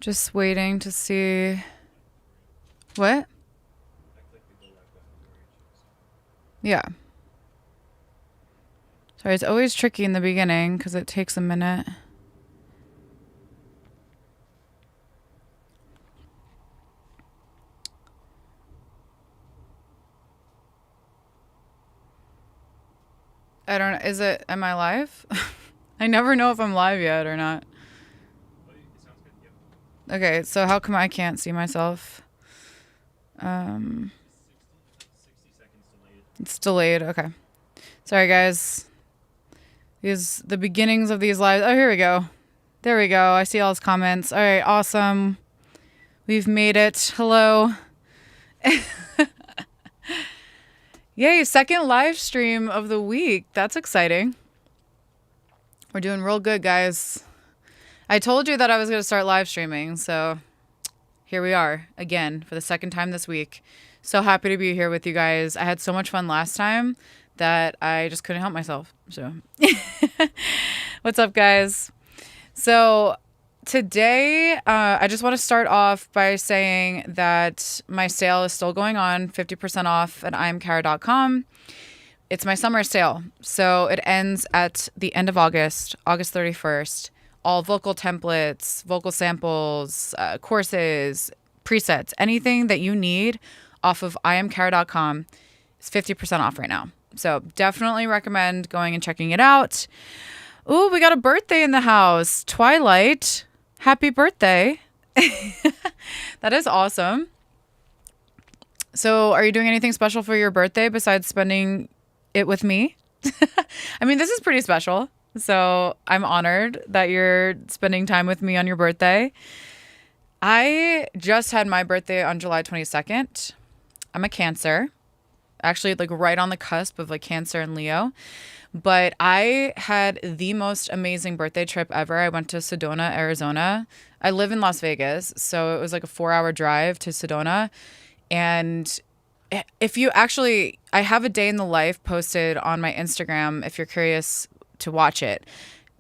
Just waiting to see. What? Yeah. Sorry, it's always tricky in the beginning because it takes a minute. I don't know. Am I live? I never know if I'm live yet or not. Okay, so how come I can't see myself? It's delayed. Okay. Sorry, guys. The beginnings of these lives. Oh, here we go. There we go. I see all his comments. All right, awesome. We've made it. Hello. Yay, second live stream of the week. That's exciting. We're doing real good, guys. I told you that I was going to start live streaming, so here we are again for the second time this week. So happy to be here with you guys. I had so much fun last time that I just couldn't help myself. So what's up, guys? So today, I just want to start off by saying that my sale is still going on, 50% off at IamKarra.com. It's my summer sale. So it ends at the end of August, August 31st. All vocal templates, vocal samples, courses, presets, anything that you need off of IamKarra.com is 50% off right now. So definitely recommend going and checking it out. Ooh, we got a birthday in the house. Twilight. Happy birthday. That is awesome. So are you doing anything special for your birthday besides spending it with me? I mean, this is pretty special. So I'm honored that you're spending time with me on your birthday. I just had my birthday on July 22nd. I'm a Cancer. Actually, like right on the cusp of like Cancer and Leo. But I had the most amazing birthday trip ever. I went to Sedona, Arizona. I live in Las Vegas, so it was like a 4-hour drive to Sedona. And if you actually, I have a day in the life posted on my Instagram if you're curious to watch it.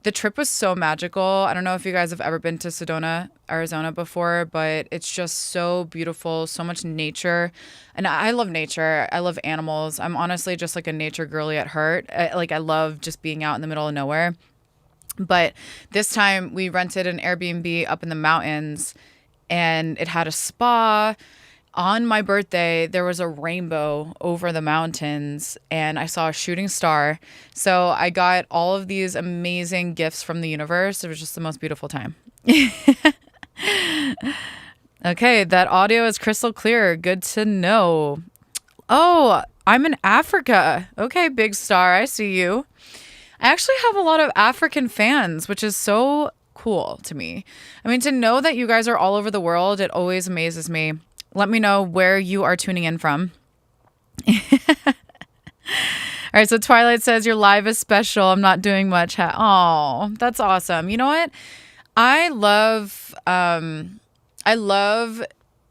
The trip was so magical. I don't know if you guys have ever been to Sedona, Arizona before, but it's just so beautiful, so much nature. And I love nature. I love animals. I'm honestly just like a nature girly at heart. I love just being out in the middle of nowhere. But this time we rented an Airbnb up in the mountains and it had a spa. On my birthday, there was a rainbow over the mountains and I saw a shooting star. So I got all of these amazing gifts from the universe. It was just the most beautiful time. Okay, that audio is crystal clear. Good to know. Oh, I'm in Africa. Okay, big star. I see you. I actually have a lot of African fans, which is so cool to me. I mean, to know that you guys are all over the world, it always amazes me. Let me know where you are tuning in from. All right, so Twilight says your live is special. I'm not doing much. Oh, that's awesome. You know what? I love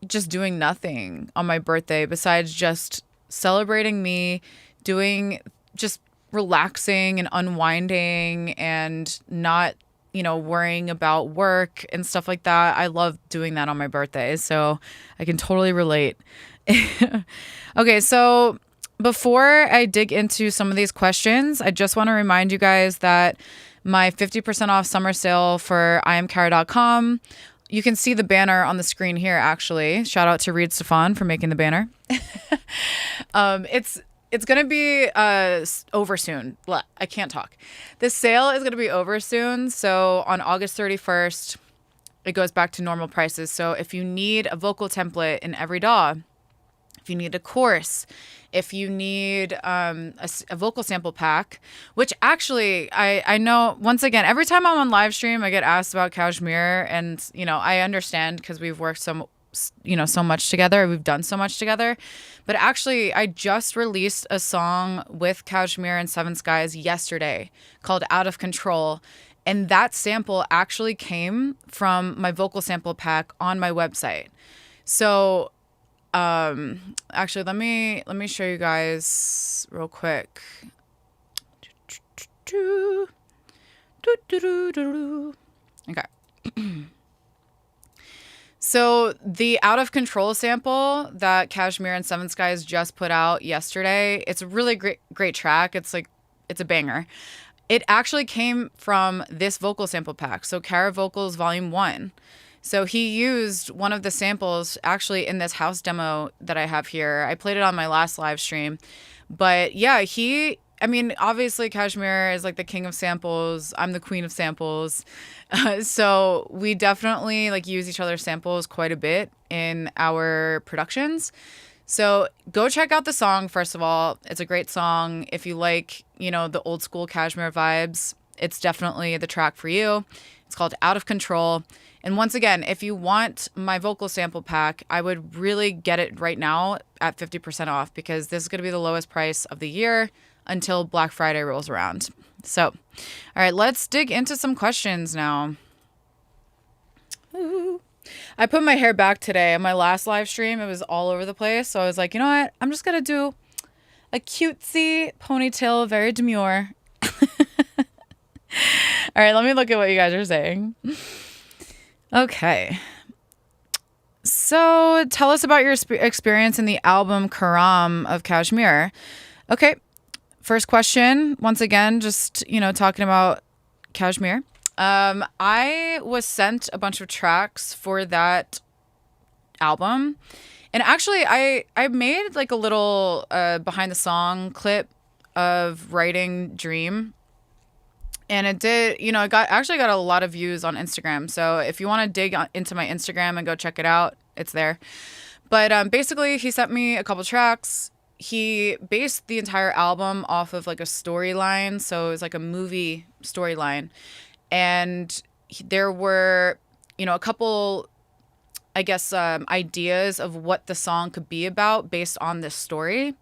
just doing nothing on my birthday besides just celebrating me, doing just relaxing and unwinding and not, worrying about work and stuff like that. I love doing that on my birthday, so I can totally relate. Okay, so before I dig into some of these questions, I just want to remind you guys that my 50% off summer sale for IamKarra.com, you can see the banner on the screen here, actually. Shout out to Reed Stefan for making the banner. It's going to be over soon. I can't talk. The sale is going to be over soon. So on August 31st, it goes back to normal prices. So if you need a vocal template in every DAW, if you need a course, if you need a vocal sample pack, which actually I know, once again, every time I'm on live stream, I get asked about Kshmr, and I understand because we've worked so much together. We've done so much together. But actually, I just released a song with Kshmr and Seven Skies yesterday called Out of Control. And that sample actually came from my vocal sample pack on my website. So actually, let me show you guys real quick. Okay. So the Out of Control sample that Kashmir and Seven Skies just put out yesterday, it's a really great track. It's a banger. It actually came from this vocal sample pack. So KARRA Vocals Volume 1. So he used one of the samples actually in this house demo that I have here. I played it on my last live stream. But yeah, obviously Kashmir is like the king of samples. I'm the queen of samples. So we definitely like use each other's samples quite a bit in our productions. So go check out the song, first of all. It's a great song. If you like, the old school Kashmir vibes, it's definitely the track for you. It's called Out of Control. And once again, if you want my vocal sample pack, I would really get it right now at 50% off because this is going to be the lowest price of the year until Black Friday rolls around. So, all right, let's dig into some questions now. Ooh. I put my hair back today. On my last live stream, it was all over the place. So I was like, you know what? I'm just going to do a cutesy ponytail, very demure. All right, let me look at what you guys are saying. Okay. So tell us about your experience in the album KARRA of Kashmir. Okay. First question, once again, just, talking about Kashmir. I was sent a bunch of tracks for that album. And actually, I made like a little behind the song clip of writing Dream. And it did, it actually got a lot of views on Instagram. So if you want to dig into my Instagram and go check it out, it's there. But basically, he sent me a couple tracks. He based the entire album off of like a storyline. So it was like a movie storyline. And there were, a couple, I guess, ideas of what the song could be about based on this story.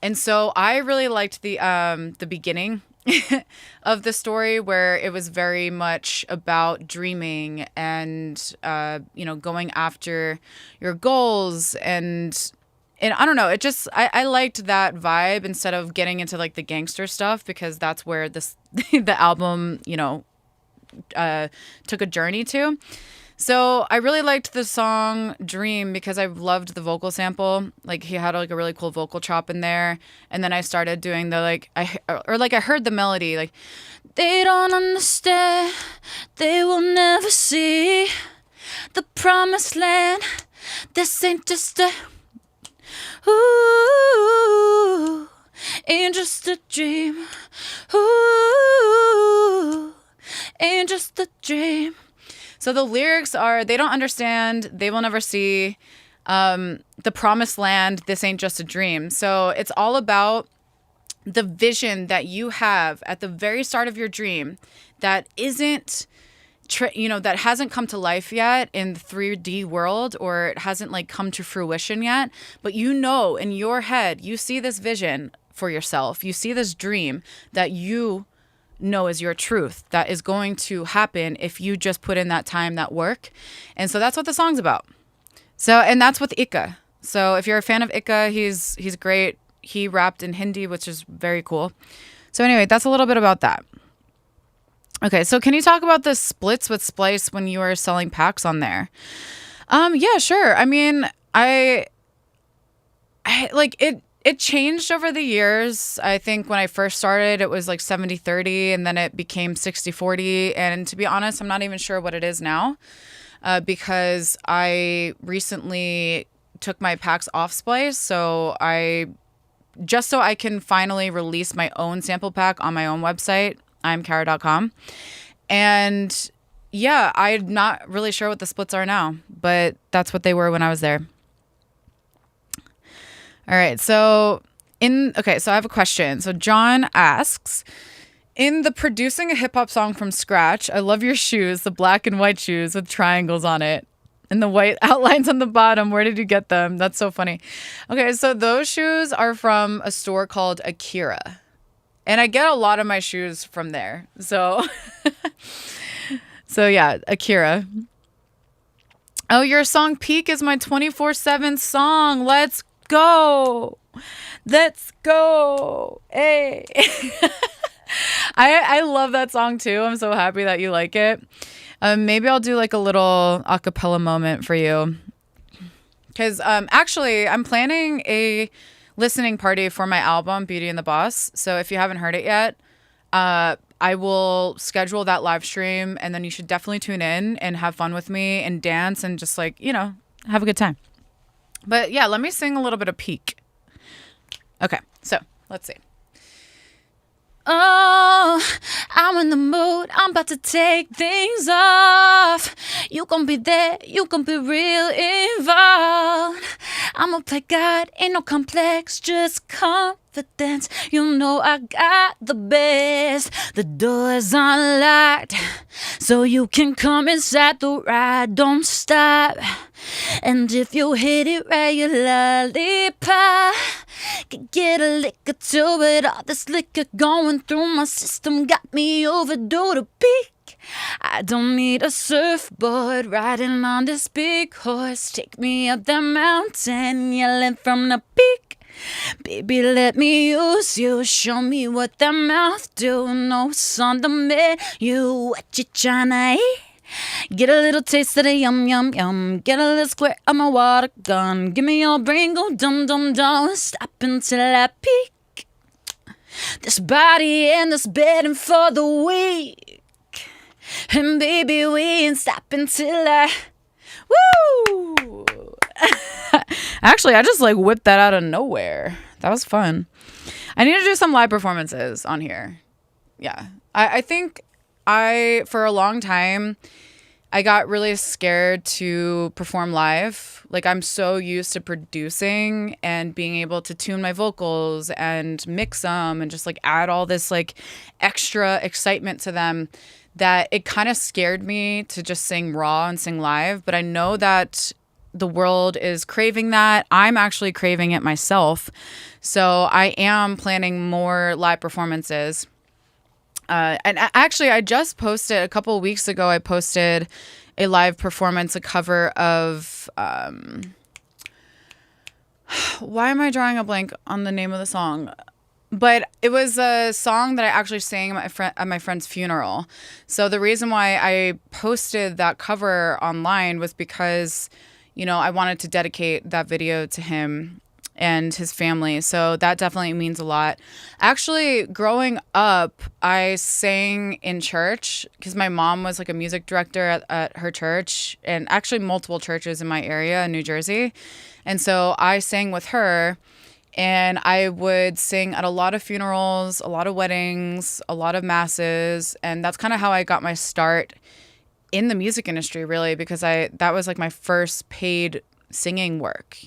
And so I really liked the beginning of the story where it was very much about dreaming and, going after your goals and I don't know, I liked that vibe instead of getting into like the gangster stuff because that's where the album, took a journey to. So I really liked the song Dream because I loved the vocal sample. Like he had like a really cool vocal chop in there. And then I started doing the I heard the melody like, they don't understand, they will never see the promised land. This ain't just a, ooh, ain't just a dream. Ooh, ain't just a dream. So the lyrics are, they don't understand, they will never see the promised land, this ain't just a dream. So it's all about the vision that you have at the very start of your dream that isn't, that hasn't come to life yet in the 3D world, or it hasn't like come to fruition yet. But in your head, you see this vision for yourself. You see this dream that you know is your truth, that is going to happen if you just put in that time, that work. And so that's what the song's about. So, and that's with Ika. So if you're a fan of Ika, he's great. He rapped in Hindi, which is very cool. So anyway, that's a little bit about that. Okay, so can you talk about the splits with Splice when you were selling packs on there? Yeah, sure. I mean, I like it. It changed over the years. I think when I first started, it was like 70-30, and then it became 60-40. And to be honest, I'm not even sure what it is now because I recently took my packs off Splice. So I can finally release my own sample pack on my own website, imkarra.com. And yeah, I'm not really sure what the splits are now, but that's what they were when I was there. All right. So I have a question. So John asks, in the producing a hip hop song from scratch, I love your shoes, the black and white shoes with triangles on it and the white outlines on the bottom. Where did you get them? That's so funny. Okay. So those shoes are from a store called Akira, and I get a lot of my shoes from there. So, yeah, Akira. Oh, your song Peak is my 24/7 song. Let's go. Hey. I love that song too. I'm so happy that you like it. Maybe I'll do like a little acapella moment for you. Because actually, I'm planning a listening party for my album, Beauty and the Boss. So if you haven't heard it yet, I will schedule that live stream, and then you should definitely tune in and have fun with me and dance and just like, have a good time. But yeah, let me sing a little bit of Peak. Okay, so let's see. Oh, I'm in the mood, I'm about to take things off. You gon' be there, you gon' be real involved. I'ma play God, ain't no complex, just confidence. You know I got the best. The door's unlocked, so you can come inside the ride, don't stop. And if you hit it regularly, could get a lick or two, but all this liquor going through my system got me overdue the peak. I don't need a surfboard riding on this big horse. Take me up the mountain, yelling from the peak. Baby, let me use you. Show me what that mouth do. No, it's on the menu. What you tryna eat? Get a little taste of the yum, yum, yum. Get a little squirt of my water gun. Give me your brain, go dum, dum, dum. Stop until I peak. This body and this bedding for the weak. And baby, we ain't stopping till I... Woo! Actually, I just like whipped that out of nowhere. That was fun. I need to do some live performances on here. Yeah. I think for a long time, I got really scared to perform live. Like, I'm so used to producing and being able to tune my vocals and mix them and just like add all this like extra excitement to them that it kind of scared me to just sing raw and sing live. But I know that the world is craving that. I'm actually craving it myself. So I am planning more live performances. And actually, I just posted a couple of weeks ago. I posted a live performance, a cover of. Why am I drawing a blank on the name of the song? But it was a song that I actually sang at my friend's funeral. So the reason why I posted that cover online was because, I wanted to dedicate that video to him and his family. So that definitely means a lot. Actually, growing up, I sang in church because my mom was like a music director at her church, and actually multiple churches in my area in New Jersey. And so I sang with her, and I would sing at a lot of funerals, a lot of weddings, a lot of masses. And that's kind of how I got my start in the music industry, really, because that was like my first paid singing work,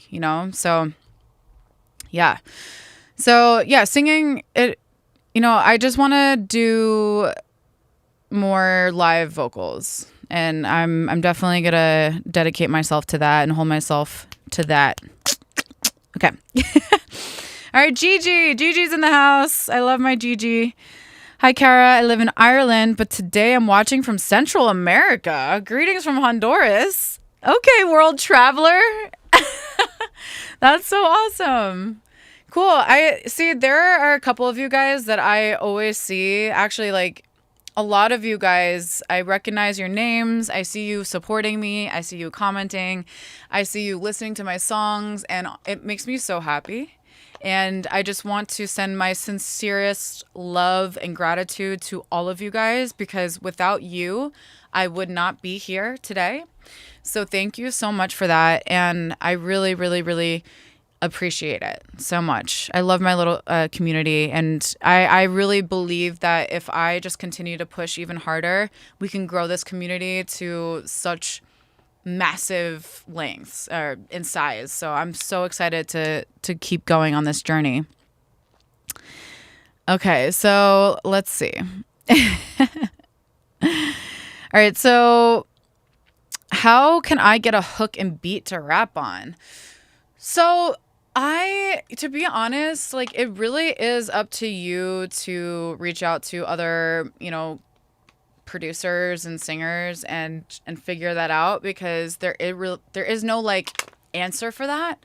So yeah. So yeah, singing it, I just want to do more live vocals, and I'm definitely going to dedicate myself to that and hold myself to that. Okay. All right, Gigi. Gigi's in the house. I love my Gigi. Hi, KARRA. I live in Ireland, but today I'm watching from Central America. Greetings from Honduras. Okay, world traveler. That's so awesome. Cool. I see there are a couple of you guys that I always see. Actually, like a lot of you guys, I recognize your names. I see you supporting me. I see you commenting. I see you listening to my songs, and it makes me so happy. And I just want to send my sincerest love and gratitude to all of you guys, because without you, I would not be here today. So thank you so much for that. And I really, really, really appreciate it so much. I love my little community. And I really believe that if I just continue to push even harder, we can grow this community to such massive lengths in size. So I'm so excited to keep going on this journey. Okay, so let's see. All right, so how can I get a hook and beat to rap on? So to be honest, like it really is up to you to reach out to other, producers and singers and figure that out, because there is no like answer for that.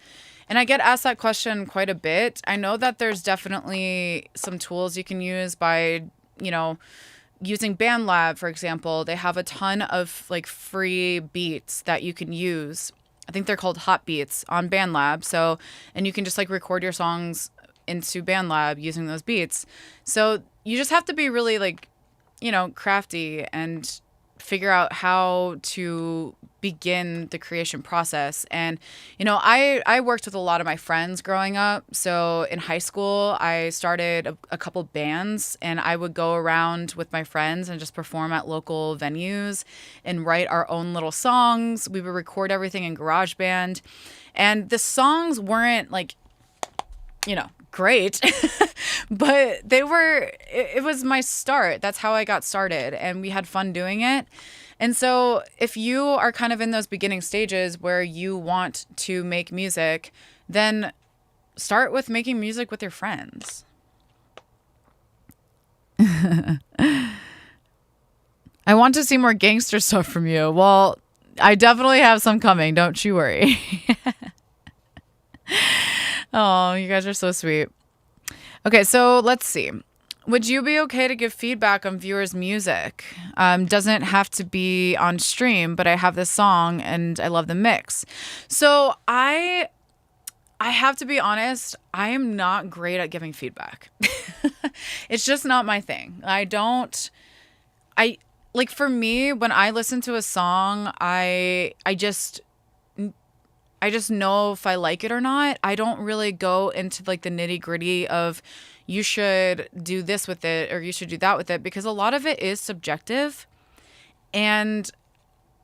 And I get asked that question quite a bit. I know that there's definitely some tools you can use by, using BandLab, for example, they have a ton of like free beats that you can use. I think they're called hot beats on BandLab. So, and you can just like record your songs into BandLab using those beats. So you just have to be really like, crafty and figure out how to begin the creation process. And, I worked with a lot of my friends growing up. So in high school, I started a couple bands, and I would go around with my friends and just perform at local venues and write our own little songs. We would record everything in GarageBand. And the songs weren't like, great, but it was my start. That's how I got started, and we had fun doing it. And so if you are kind of in those beginning stages where you want to make music, then start with making music with your friends. I want to see more gangster stuff from you. Well, I definitely have some coming. Don't you worry. Oh, you guys are so sweet. Okay, so let's see. Would you be okay to give feedback on viewers' music? Doesn't have to be on stream, but I have this song and I love the mix. So I have to be honest, I am not great at giving feedback. It's just not my thing. For me, when I listen to a song, I just know if I like it or not. I don't really go into like the nitty gritty of you should do this with it or you should do that with it, because a lot of it is subjective, and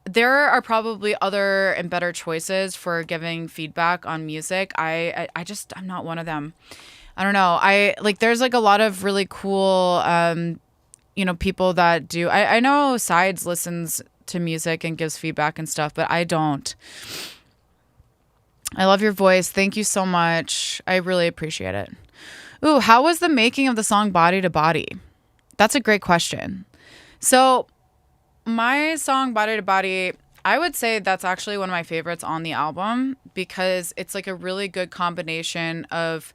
there are probably other and better choices for giving feedback on music. I'm not one of them. I don't know. There's like a lot of really cool, people that do. I know Sides listens to music and gives feedback and stuff, but I don't. I love your voice. Thank you so much. I really appreciate it. Ooh, how was the making of the song Body to Body? That's a great question. So my song Body to Body, I would say that's actually one of my favorites on the album, because it's like a really good combination of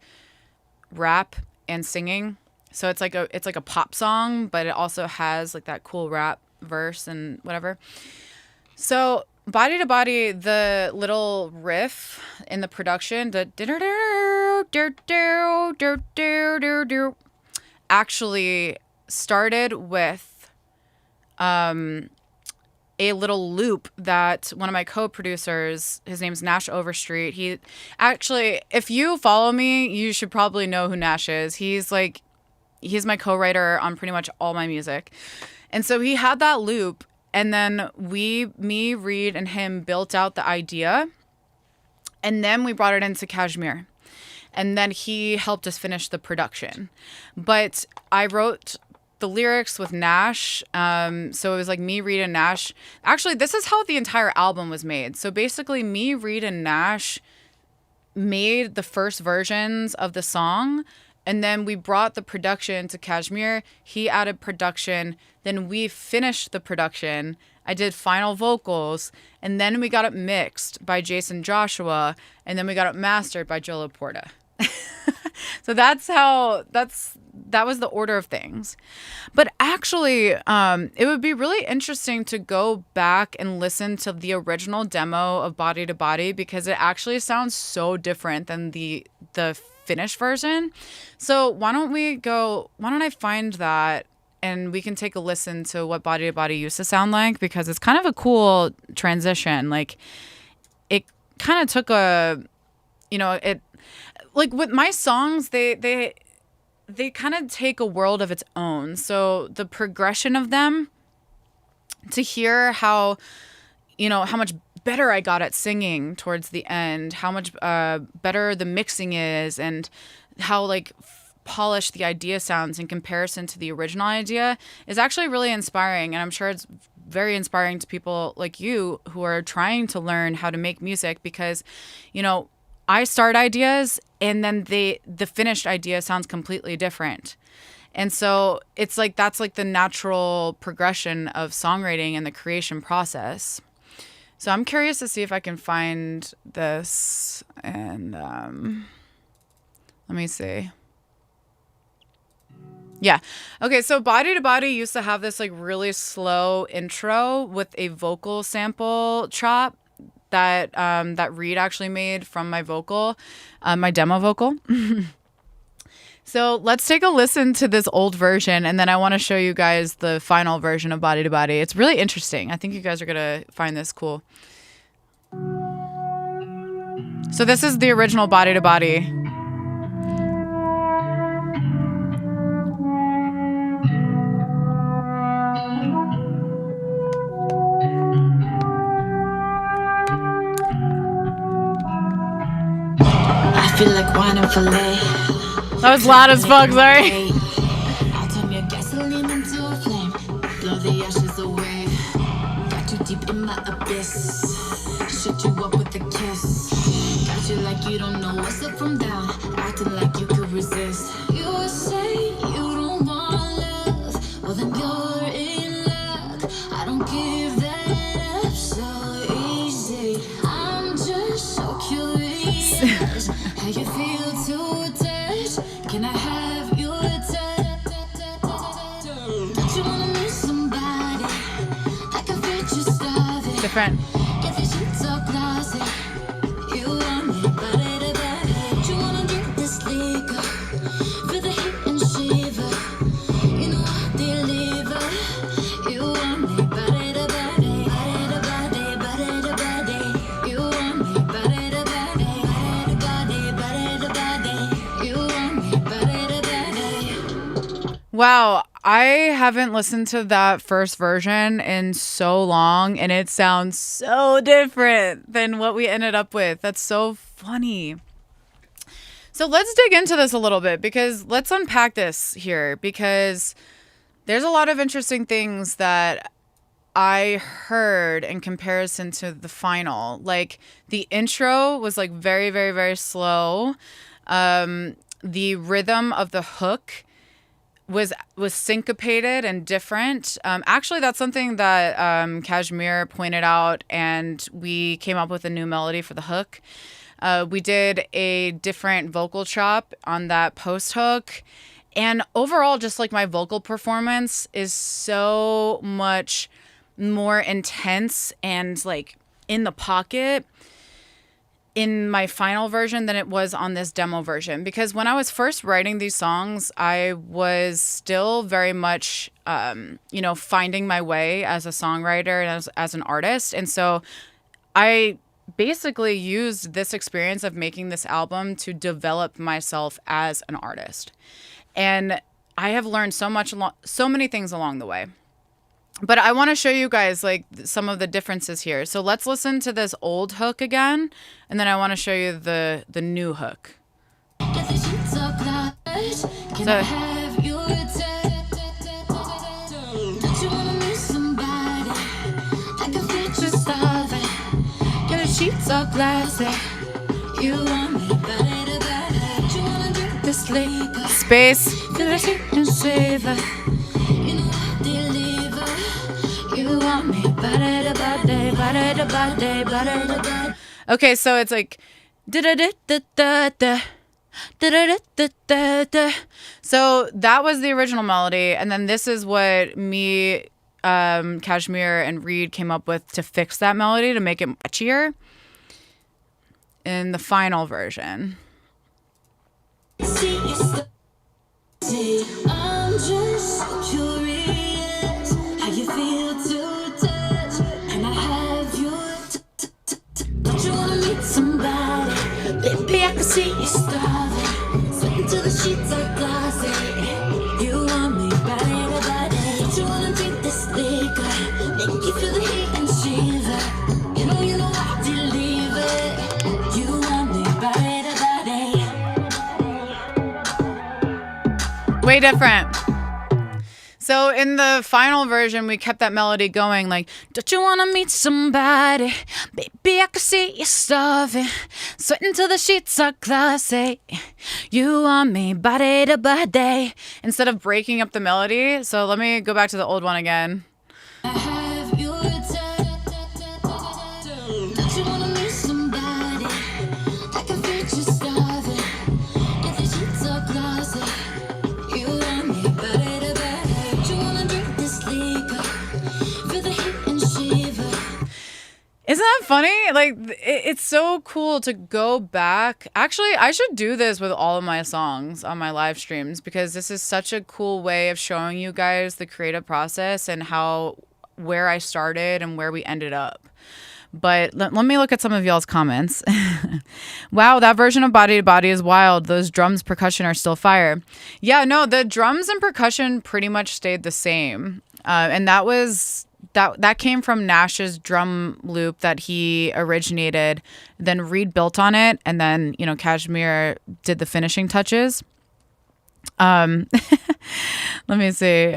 rap and singing. So it's like a pop song, but it also has like that cool rap verse and whatever. So Body to Body, the little riff in the production, the actually started with a little loop that one of my co-producers, his name's Nash Overstreet. He actually, if you follow me, you should probably know who Nash is. He's my co-writer on pretty much all my music. And so he had that loop. And then me, Reed, and him built out the idea. And then we brought it into Kshmr. And then he helped us finish the production. But I wrote the lyrics with Nash. So it was like me, Reed, and Nash. Actually, this is how the entire album was made. So basically, me, Reed, and Nash made the first versions of the song. And then we brought the production to Kshmr. He added production. Then we finished the production. I did final vocals. And then we got it mixed by Jason Joshua. And then we got it mastered by Joe Laporta. So that was the order of things. But actually, it would be really interesting to go back and listen to the original demo of Body to Body, because it actually sounds so different than the finished version. So why don't I find that and we can take a listen to what Body to Body used to sound like, because it's kind of a cool transition. Like, it kind of took like with my songs, they kind of take a world of its own. So the progression of them, to hear how much better I got at singing towards the end, how much better the mixing is, and how like polished the idea sounds in comparison to the original idea, is actually really inspiring. And I'm sure it's very inspiring to people like you who are trying to learn how to make music, because, I start ideas and then the finished idea sounds completely different. And so it's like, that's like the natural progression of songwriting and the creation process. So I'm curious to see if I can find this, and let me see. Yeah. Okay, so Body to Body used to have this like really slow intro with a vocal sample chop that Reed actually made from my vocal, my demo vocal. So let's take a listen to this old version, and then I want to show you guys the final version of Body to Body. It's really interesting. I think you guys are gonna find this cool. So this is the original Body to Body. I feel like wine and fillet. That was loud as fuck, sorry. I'll turn your gasoline into a flame. Blow the ashes away. Got you deep in my abyss. Shut you up with a kiss. Got you like you don't know what's up from down. Acting like you could resist. You were saying you don't want love. Well then you're in luck. I don't give that up so easy. I'm just so curious. How you feel to touch? Can I have your touch? Don't you wanna meet somebody? I can fit you starving. Different. If the sheets are classy, you want me body to body. You wanna drink this liquor, feel the heat and shiver. You know I deliver. You want me body to body, body to body, body to body. You want me body to body, body to body. You want me body to body. Wow, I haven't listened to that first version in so long, and it sounds so different than what we ended up with. That's so funny. So let's dig into this a little bit, because let's unpack this here, because there's a lot of interesting things that I heard in comparison to the final. Like the intro was like very, very, very slow. The rhythm of the hook was syncopated and different. Actually, that's something that Kashmir pointed out, and we came up with a new melody for the hook. We did a different vocal chop on that post hook. And overall, just like my vocal performance is so much more intense and like in the pocket in my final version than it was on this demo version. Because when I was first writing these songs, I was still very much, finding my way as a songwriter and as an artist. And so I basically used this experience of making this album to develop myself as an artist. And I have learned so many things along the way. But I want to show you guys like some of the differences here. So let's listen to this old hook again, and then I want to show you the new hook. So, sheets are glassy. You want me body to body. You wanna drink this liquor. Space. Feel the heat and savor. You know I deliver. You want me body to body, body to body, body to body. Okay, so it's like da da da da da da. Da-da-da-da-da-da. So that was the original melody, and then this is what me, Kashmir, and Reed came up with to fix that melody to make it catchier in the final version. I'm just curious how you feel to touch. Can I have your don't you wanna meet somebody? Baby, I can see you starving. Sweating till the sheets are glossy. You want me body to body. Don't you wanna drink this liquor? Make you feel the heat and shiver. You know I deliver. You want me body to body. Way different. So in the final version, we kept that melody going like, don't you want to meet somebody? Baby, I can see you starving. Sweating till the sheets are glossy. You want me body to body. Instead of breaking up the melody. So let me go back to the old one again. I have your touch. Don't you want to meet somebody? I can fit you starving. If the sheets are glossy. You want me body. funny? Like, it's so cool to go back. Actually, I should do this with all of my songs on my live streams because this is such a cool way of showing you guys the creative process and where I started and where we ended up. But let me look at some of y'all's comments. Wow, that version of Body to Body is wild. Those drums, percussion are still fire. Yeah, no, the drums and percussion pretty much stayed the same. And that came from Nash's drum loop that he originated. Then Reed built on it. And then, Kashmr did the finishing touches. Let me see.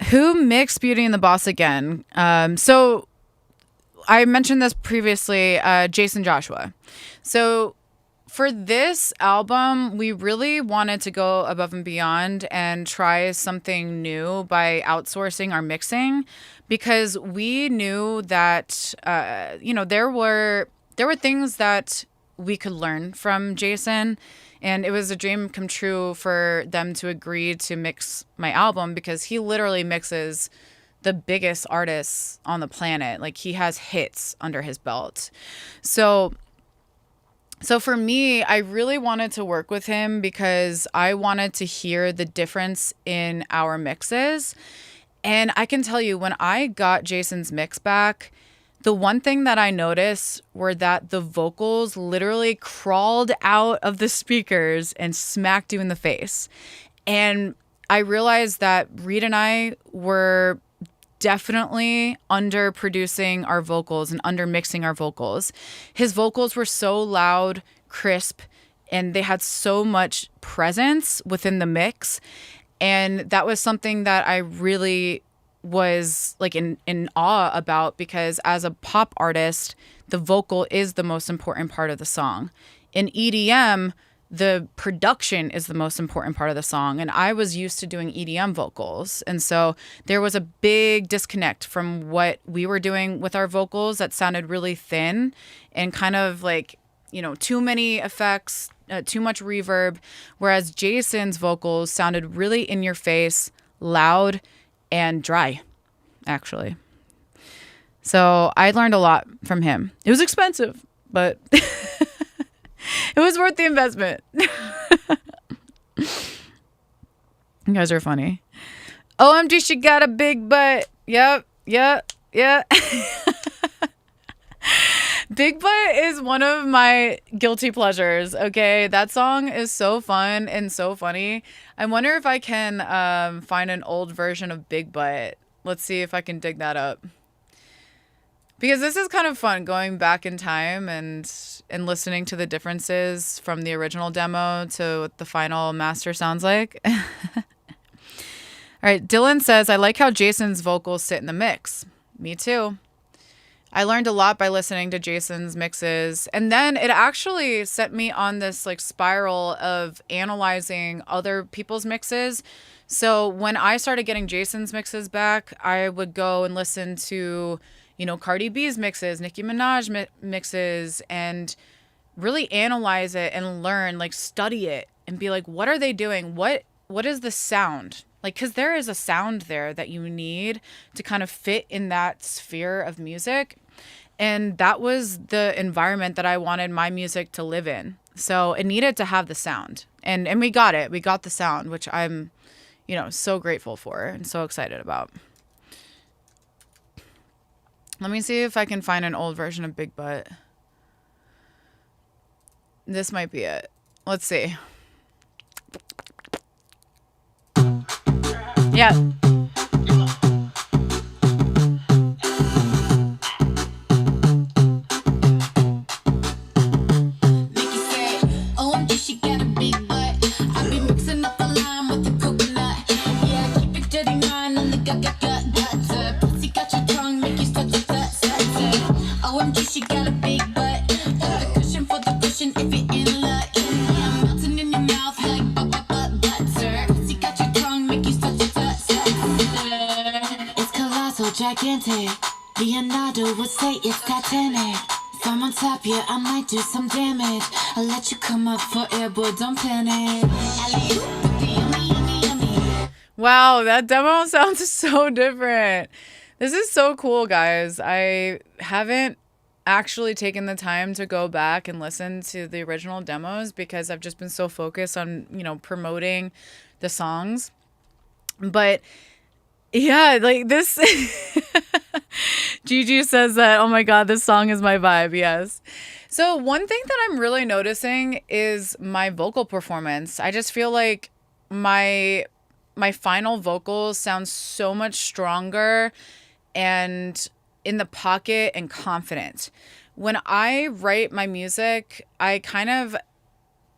Who mixed Beauty and the Boss again? So I mentioned this previously, Jason Joshua. So for this album, we really wanted to go above and beyond and try something new by outsourcing our mixing because we knew that, there were things that we could learn from Jason. And it was a dream come true for them to agree to mix my album because he literally mixes the biggest artists on the planet. Like he has hits under his belt. So for me, I really wanted to work with him because I wanted to hear the difference in our mixes. And I can tell you, when I got Jason's mix back, the one thing that I noticed were that the vocals literally crawled out of the speakers and smacked you in the face. And I realized that Reed and I were definitely underproducing our vocals and undermixing our vocals. His vocals were so loud, crisp, and they had so much presence within the mix. And that was something that I really was like in awe about because as a pop artist, the vocal is the most important part of the song. In EDM, the production is the most important part of the song. And I was used to doing EDM vocals. And so there was a big disconnect from what we were doing with our vocals that sounded really thin and kind of like, too many effects, too much reverb. Whereas Jason's vocals sounded really in your face, loud, and dry, actually. So I learned a lot from him. It was expensive, but it was worth the investment. You guys are funny. OMG, she got a big butt. Yep. Big Butt is one of my guilty pleasures, okay? That song is so fun and so funny. I wonder if I can find an old version of Big Butt. Let's see if I can dig that up. Because this is kind of fun, going back in time and listening to the differences from the original demo to what the final master sounds like. All right, Dylan says, I like how Jason's vocals sit in the mix. Me too. I learned a lot by listening to Jason's mixes. And then it actually set me on this like spiral of analyzing other people's mixes. So when I started getting Jason's mixes back, I would go and listen to, Cardi B's mixes, Nicki Minaj mixes, and really analyze it and learn, like study it and be like, what are they doing? What is the sound? Like, because there is a sound there that you need to kind of fit in that sphere of music. And that was the environment that I wanted my music to live in. So it needed to have the sound. And we got it. We got the sound, which I'm, so grateful for and so excited about. Let me see if I can find an old version of Big Butt. This might be it. Let's see. Yeah. Gigantic, Leonardo would say it's Titanic. If I'm on top, yeah, I might do some damage. I'll let you come up for air, boy, don't panic. Alley-oop, yummy, yummy, yummy. Wow, that demo sounds so different. This is so cool, guys. I haven't actually taken the time to go back and listen to the original demos because I've just been so focused on, promoting the songs. But yeah, like this. Gigi says that, oh my God, this song is my vibe. Yes. So, one thing that I'm really noticing is my vocal performance. I just feel like my final vocals sound so much stronger and in the pocket and confident. When I write my music, I kind of,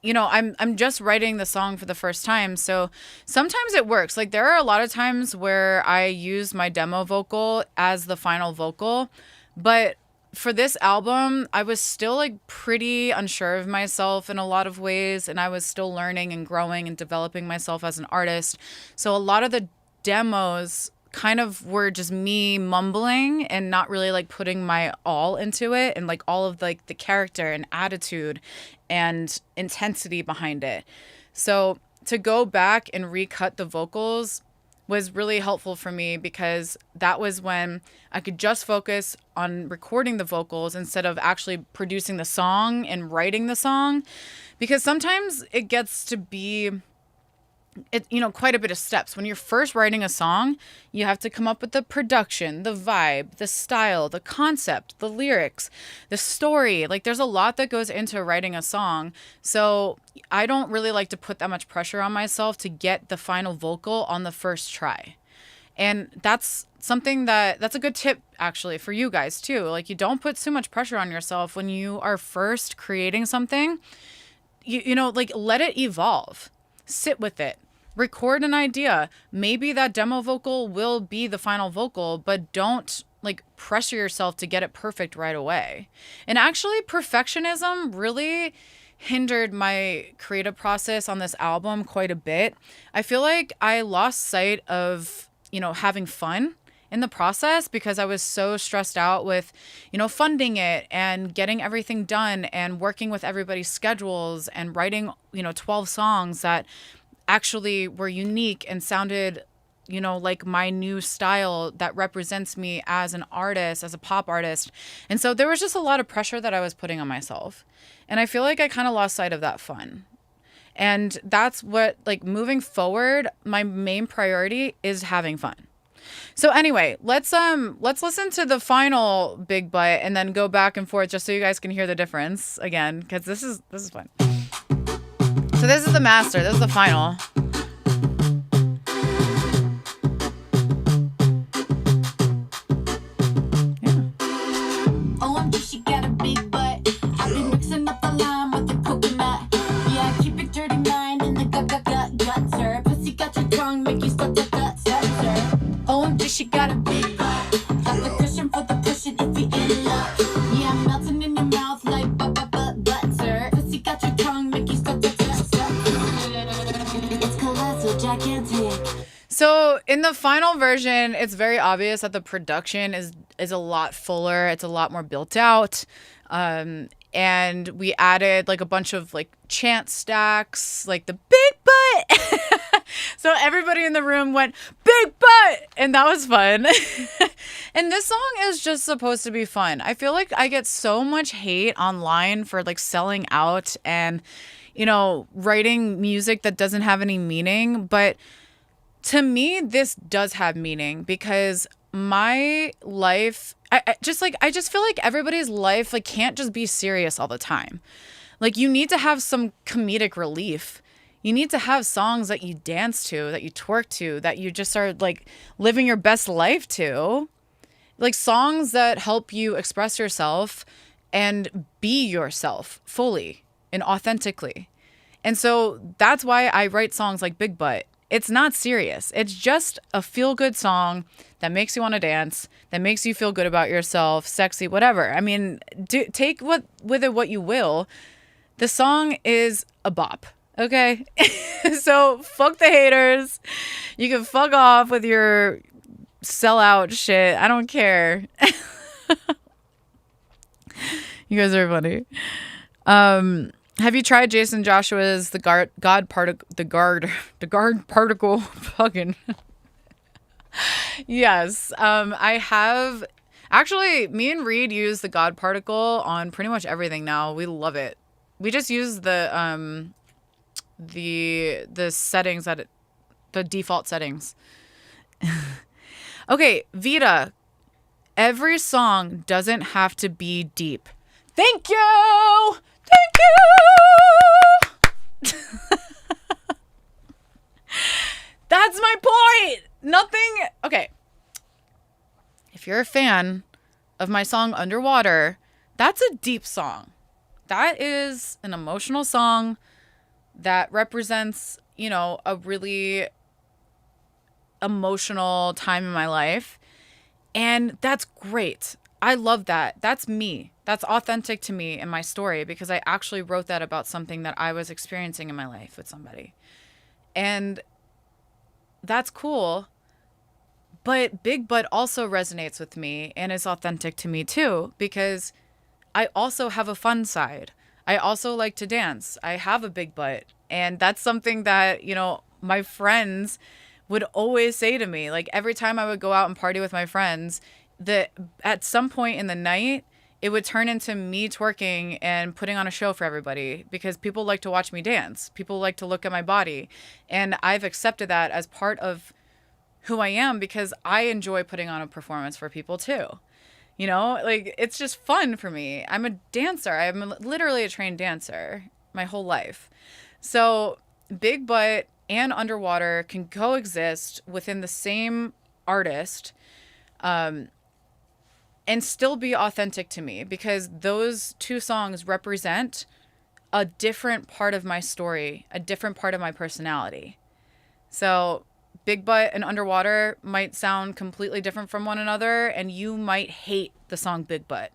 I'm just writing the song for the first time. So sometimes it works. Like there are a lot of times where I use my demo vocal as the final vocal, but for this album, I was still like pretty unsure of myself in a lot of ways, and I was still learning and growing and developing myself as an artist. So a lot of the demos kind of were just me mumbling and not really like putting my all into it and like all of like the character and attitude and intensity behind it. So to go back and recut the vocals was really helpful for me because that was when I could just focus on recording the vocals instead of actually producing the song and writing the song, because sometimes it gets to be quite a bit of steps. When you're first writing a song, you have to come up with the production, the vibe, the style, the concept, the lyrics, the story. Like there's a lot that goes into writing a song. So I don't really like to put that much pressure on myself to get the final vocal on the first try. And that's something that's a good tip actually for you guys too. Like you don't put too much pressure on yourself when you are first creating something. Like let it evolve. Sit with it. Record an idea. Maybe that demo vocal will be the final vocal, but don't like pressure yourself to get it perfect right away. And actually, perfectionism really hindered my creative process on this album quite a bit. I feel like I lost sight of, having fun in the process because I was so stressed out with, funding it and getting everything done and working with everybody's schedules and writing, 12 songs that actually were unique and sounded, like my new style that represents me as an artist, as a pop artist. And so there was just a lot of pressure that I was putting on myself. And I feel like I kind of lost sight of that fun. And that's what, like, moving forward, my main priority is having fun. So anyway, let's listen to the final Big Butt and then go back and forth just so you guys can hear the difference again, because this is fun. So this is the master. This is the final. Yeah. OMG, she got a big butt. I've been mixing up the lime with the coconut. Yeah, keep it dirty mind in the gut, sir. Pussy got your tongue, make you stutter, sir. OMG, she got a big butt. Got the cushion for the pushing if you in luck. Yeah, I'm melting in your mouth like butt, sir. Pussy got your tongue, make you stutter. So in the final version, it's very obvious that the production is a lot fuller. It's a lot more built out. And we added like a bunch of like chant stacks, like the big butt. So everybody in the room went big butt, and that was fun. And this song is just supposed to be fun. I feel like I get so much hate online for like selling out and, writing music that doesn't have any meaning. But to me, this does have meaning because my life, I just feel like everybody's life like can't just be serious all the time. Like you need to have some comedic relief. You need to have songs that you dance to, that you twerk to, that you just are like living your best life to. Like songs that help you express yourself and be yourself fully and authentically. And so that's why I write songs like Big Butt. It's not serious. It's just a feel-good song that makes you want to dance, that makes you feel good about yourself, sexy, whatever. I mean, take what you will. The song is a bop, okay? So fuck the haters. You can fuck off with your sellout shit. I don't care. You guys are funny. Have you tried Jason Joshua's the guard particle fucking Yes. I have actually me and Reed use the God particle on pretty much everything now. We love it. We just use the settings the default settings. Okay, Vita. Every song doesn't have to be deep. Thank you. Thank you. That's my point. Nothing. Okay. If you're a fan of my song Underwater, that's a deep song. That is an emotional song that represents, a really emotional time in my life. And that's great. I love that. That's me. That's authentic to me and my story because I actually wrote that about something that I was experiencing in my life with somebody. And that's cool. But Big Butt also resonates with me and is authentic to me too because I also have a fun side. I also like to dance. I have a big butt. And that's something that, my friends would always say to me. Like every time I would go out and party with my friends, that at some point in the night, it would turn into me twerking and putting on a show for everybody because people like to watch me dance. People like to look at my body. And I've accepted that as part of who I am because I enjoy putting on a performance for people too. Like it's just fun for me. I'm a dancer. I'm literally a trained dancer my whole life. So Big Butt and Underwater can coexist within the same artist and still be authentic to me because those two songs represent a different part of my story, a different part of my personality. So Big Butt and Underwater might sound completely different from one another, and you might hate the song Big Butt,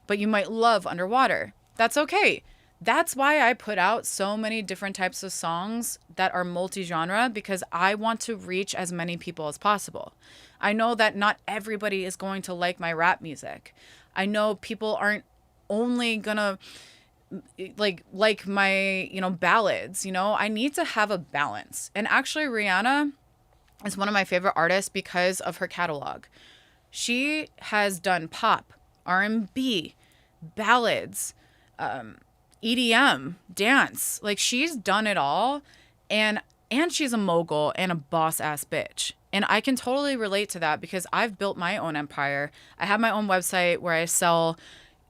but you might love Underwater. That's okay. That's why I put out so many different types of songs that are multi-genre because I want to reach as many people as possible. I know that not everybody is going to like my rap music. I know people aren't only gonna like my, ballads, I need to have a balance. And actually Rihanna is one of my favorite artists because of her catalog. She has done pop, R&B, ballads, EDM, dance. Like she's done it all. And she's a mogul and a boss ass bitch. And I can totally relate to that because I've built my own empire. I have my own website where I sell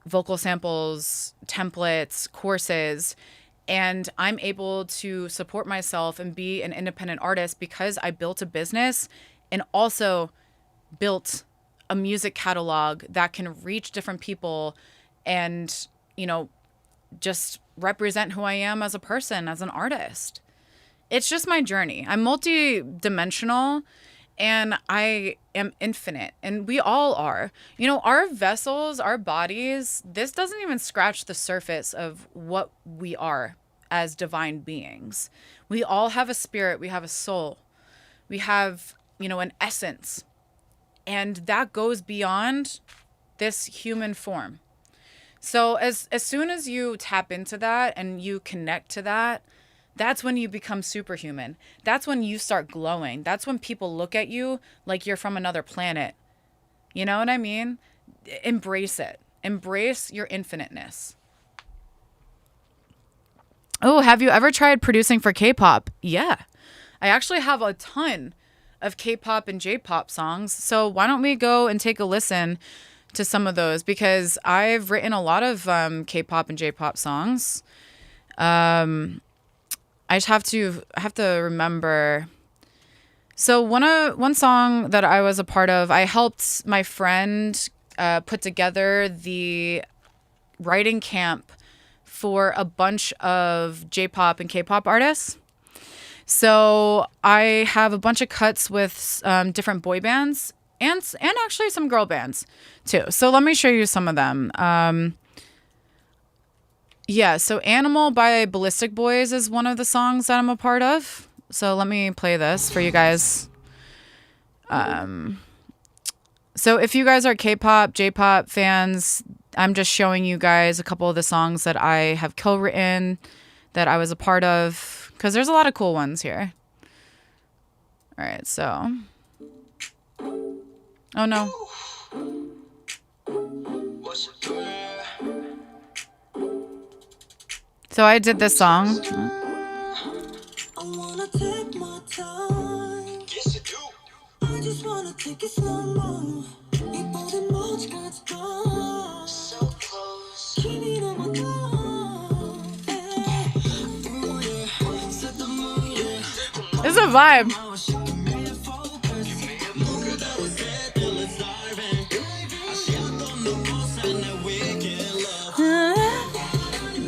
vocal samples, templates, courses, and I'm able to support myself and be an independent artist because I built a business and also built a music catalog that can reach different people and, just represent who I am as a person, as an artist. It's just my journey. I'm multi-dimensional and I am infinite, and we all are. Our vessels, our bodies, this doesn't even scratch the surface of what we are as divine beings. We all have a spirit, we have a soul, we have, an essence, and that goes beyond this human form. So as soon as you tap into that and you connect to that, that's when you become superhuman. That's when you start glowing. That's when people look at you like you're from another planet. You know what I mean? Embrace it. Embrace your infiniteness. Oh, have you ever tried producing for K-pop? Yeah. I actually have a ton of K-pop and J-pop songs. So why don't we go and take a listen to some of those? Because I've written a lot of K-pop and J-pop songs. I just have to remember. So one song that I was a part of, I helped my friend put together the writing camp for a bunch of J-pop and K-pop artists. So I have a bunch of cuts with different boy bands and actually some girl bands too. So let me show you some of them. Yeah, so Animal by Ballistic Boys is one of the songs that I'm a part of. So let me play this for you guys. So if you guys are K-pop, J-pop fans, I'm just showing you guys a couple of the songs that I have co-written, that I was a part of, because there's a lot of cool ones here. All right, so Oh no. So I did this song. I wanna take my time. Yes, you do. I just wanna take it slow. 이번엔 먼지까지 봐. So close.君の못 This is a vibe.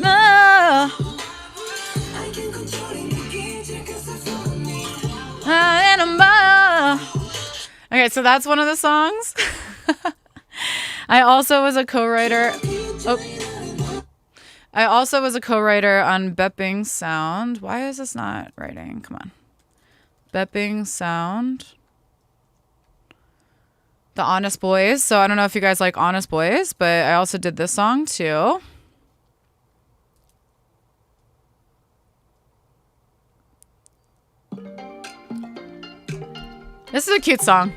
No. Okay, so that's one of the songs. I also was a co-writer. Oh. I also was a co-writer on Bepping Sound. Why is this not writing? Come on. Bepping Sound. The Honest Boys. So I don't know if you guys like Honest Boys, but I also did this song too. This is a cute song.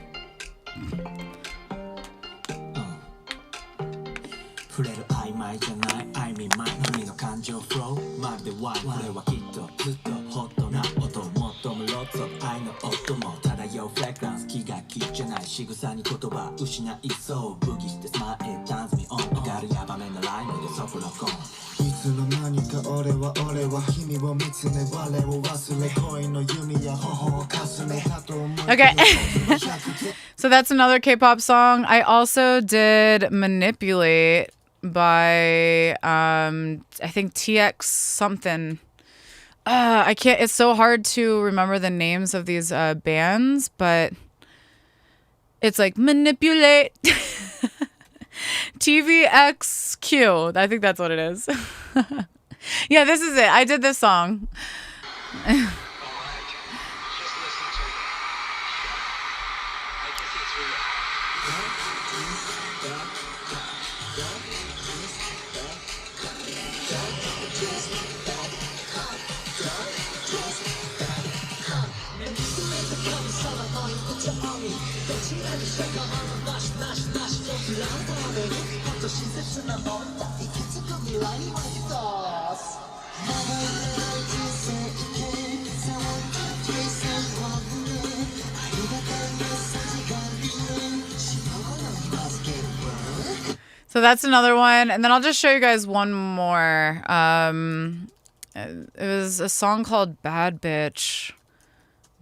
Okay. So that's another K-pop song. I also did Manipulate by I think TX something. I can't, it's so hard to remember the names of these bands, but it's like Manipulate. TVXQ. I think that's what it is. Yeah, this is it. I did this song. So that's another one. And then I'll just show you guys one more. It was a song called Bad Bitch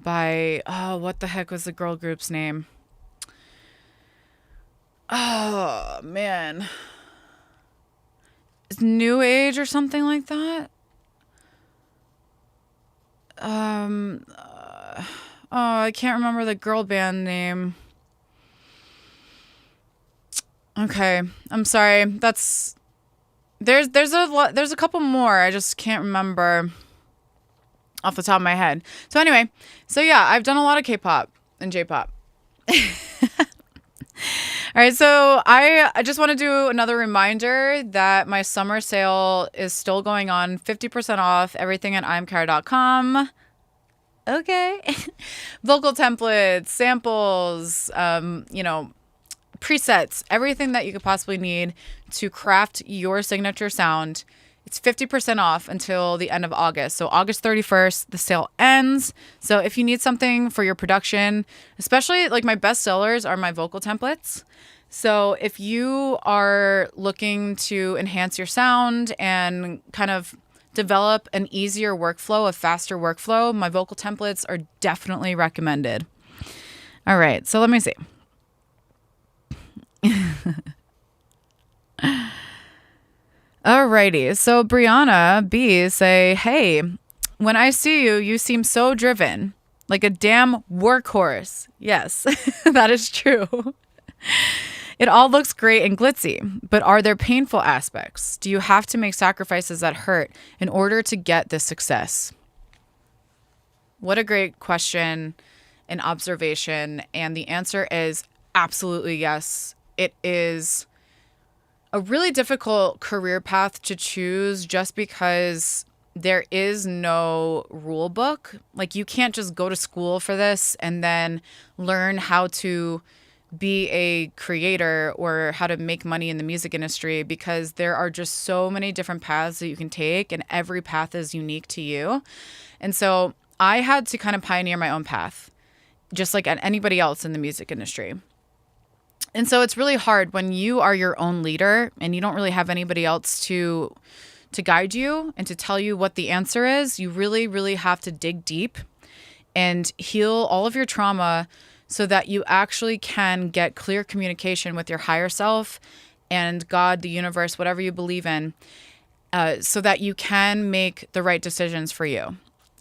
by, oh, what the heck was the girl group's name? Oh, man. It's New Age or something like that. I can't remember the girl band name. Okay, I'm sorry. There's a couple more. I just can't remember off the top of my head. So anyway, yeah, I've done a lot of K-pop and J-pop. All right, so I just want to do another reminder that my summer sale is still going on, 50% off everything at imkarra.com. Okay. Vocal templates, samples, presets, everything that you could possibly need to craft your signature sound. It's 50% off until the end of August. So August 31st, the sale ends. So if you need something for your production, especially like my best sellers are my vocal templates. So if you are looking to enhance your sound and kind of develop an easier workflow, a faster workflow, my vocal templates are definitely recommended. All right, so let me see. Alrighty, so Brianna B say, hey, when I see you, you seem so driven, like a damn workhorse. Yes, that is true. It all looks great and glitzy, but are there painful aspects? Do you have to make sacrifices that hurt in order to get this success? What a great question and observation. And the answer is absolutely yes. It is a really difficult career path to choose just because there is no rule book. Like you can't just go to school for this and then learn how to be a creator or how to make money in the music industry, because there are just so many different paths that you can take, and every path is unique to you. And so I had to kind of pioneer my own path, just like anybody else in the music industry. And so it's really hard when you are your own leader and you don't really have anybody else to guide you and to tell you what the answer is. You really, really have to dig deep and heal all of your trauma so that you actually can get clear communication with your higher self and God, the universe, whatever you believe in, so that you can make the right decisions for you.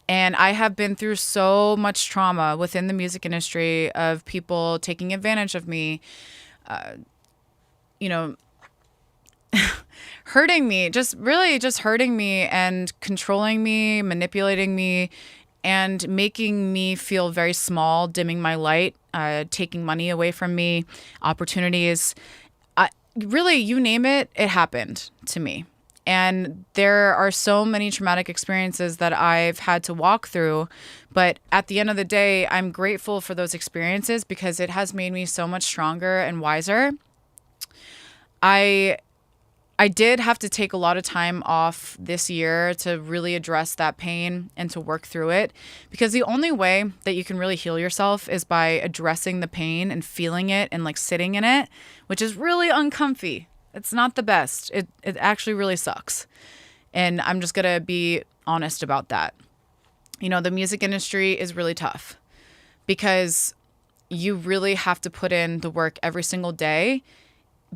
And I have been through so much trauma within the music industry of people taking advantage of me, hurting me, just hurting me and controlling me, manipulating me, and making me feel very small, dimming my light, taking money away from me, opportunities. Really, you name it, it happened to me. And there are so many traumatic experiences that I've had to walk through. But at the end of the day, I'm grateful for those experiences because it has made me so much stronger and wiser. I did have to take a lot of time off this year to really address that pain and to work through it, because the only way that you can really heal yourself is by addressing the pain and feeling it and like sitting in it, which is really uncomfy. It's not the best. It actually really sucks. And I'm just going to be honest about that. The music industry is really tough because you really have to put in the work every single day.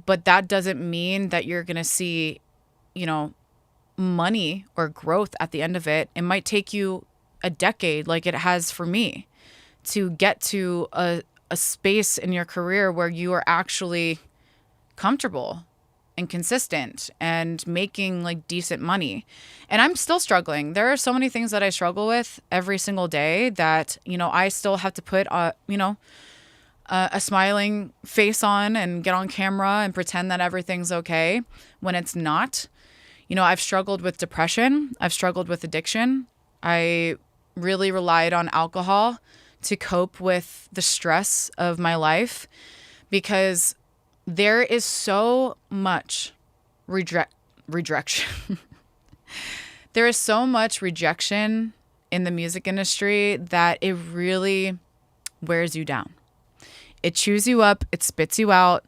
But that doesn't mean that you're going to see, money or growth at the end of it. It might take you a decade, like it has for me, to get to a space in your career where you are actually comfortable and consistent and making like decent money. And I'm still struggling. There are so many things that I struggle with every single day that, I still have to put, a smiling face on and get on camera and pretend that everything's okay when it's not. I've struggled with depression. I've struggled with addiction. I really relied on alcohol to cope with the stress of my life because there is so much rejection. There is so much rejection in the music industry that it really wears you down. It chews you up. It spits you out.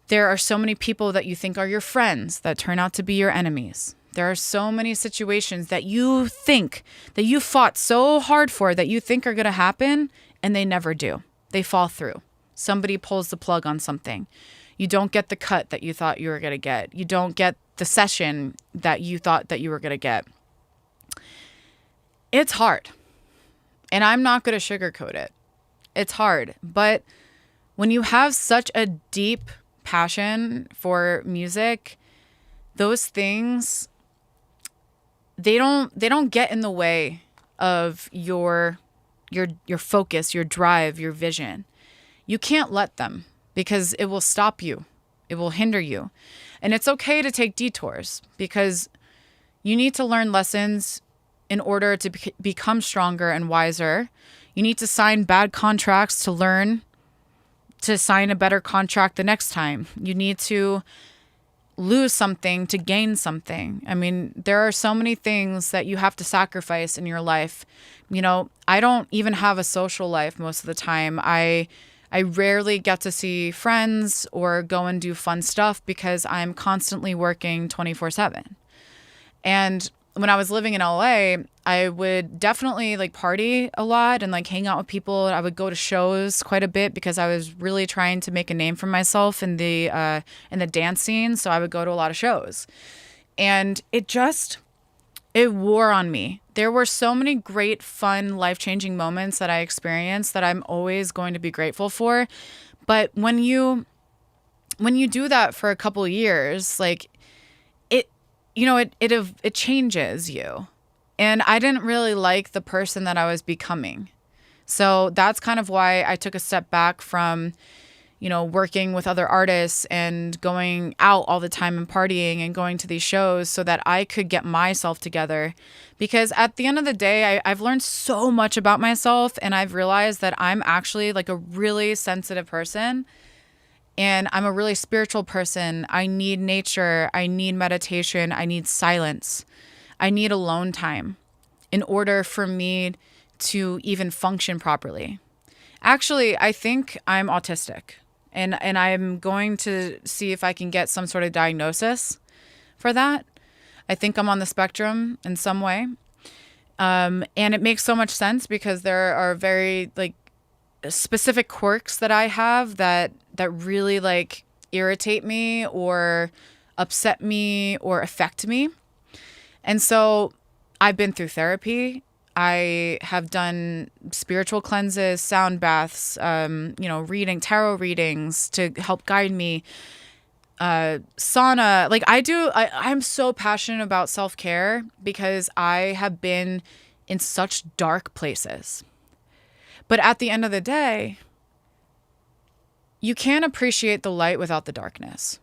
There are so many people that you think are your friends that turn out to be your enemies. There are so many situations that you think that you fought so hard for that you think are going to happen, and they never do. They fall through. Somebody pulls the plug on something. You don't get the cut that you thought you were going to get. You don't get the session that you thought that you were going to get. It's hard. And I'm not going to sugarcoat it. It's hard. But when you have such a deep passion for music, those things, they don't get in the way of your focus, your drive, your vision. You can't let them because it will stop you. It will hinder you. And it's okay to take detours because you need to learn lessons in order to become stronger and wiser. You need to sign bad contracts to learn to sign a better contract the next time. You need to lose something to gain something. I mean, there are so many things that you have to sacrifice in your life. I don't even have a social life most of the time. I rarely get to see friends or go and do fun stuff because I'm constantly working 24/7. And when I was living in LA, I would definitely like party a lot and like hang out with people. I would go to shows quite a bit because I was really trying to make a name for myself in the dance scene. So I would go to a lot of shows, and it wore on me. There were so many great, fun, life-changing moments that I experienced that I'm always going to be grateful for. But when you do that for a couple of years, like it changes you. And I didn't really like the person that I was becoming. So that's kind of why I took a step back from, working with other artists and going out all the time and partying and going to these shows so that I could get myself together. Because at the end of the day, I've learned so much about myself, and I've realized that I'm actually like a really sensitive person, and I'm a really spiritual person. I need nature. I need meditation. I need silence. I need alone time in order for me to even function properly. Actually, I think I'm autistic. And I'm going to see if I can get some sort of diagnosis for that. I think I'm on the spectrum in some way. And it makes so much sense because there are very like specific quirks that I have that really like irritate me or upset me or affect me. And so I've been through therapy. I have done spiritual cleanses, sound baths, reading tarot readings to help guide me. Sauna, like I'm so passionate about self-care because I have been in such dark places. But at the end of the day, you can't appreciate the light without the darkness.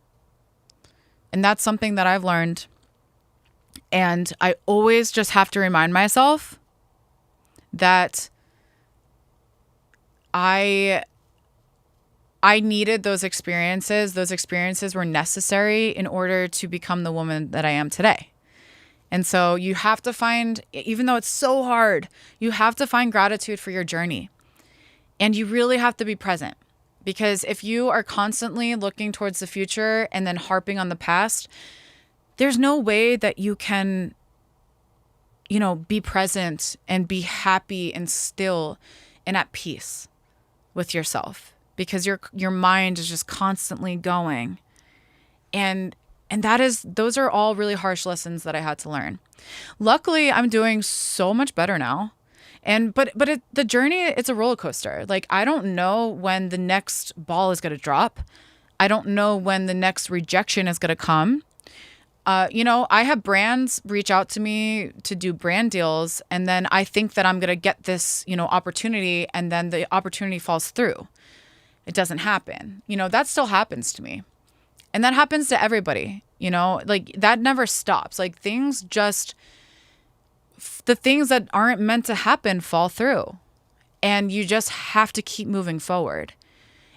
And that's something that I've learned. And I always just have to remind myself that I needed those experiences. Those experiences were necessary in order to become the woman that I am today. And so you have to find, even though it's so hard, you have to find gratitude for your journey. And you really have to be present. Because if you are constantly looking towards the future and then harping on the past, there's no way that you can be present and be happy and still and at peace with yourself, because your mind is just constantly going. And those are all really harsh lessons that I had to learn. Luckily, I'm doing so much better now. But the journey, it's a roller coaster. Like, I don't know when the next ball is going to drop. I don't know when the next rejection is going to come. I have brands reach out to me to do brand deals, and then I think that I'm going to get this, opportunity, and then the opportunity falls through. It doesn't happen. That still happens to me. And that happens to everybody, like that never stops. Like the things that aren't meant to happen fall through, and you just have to keep moving forward.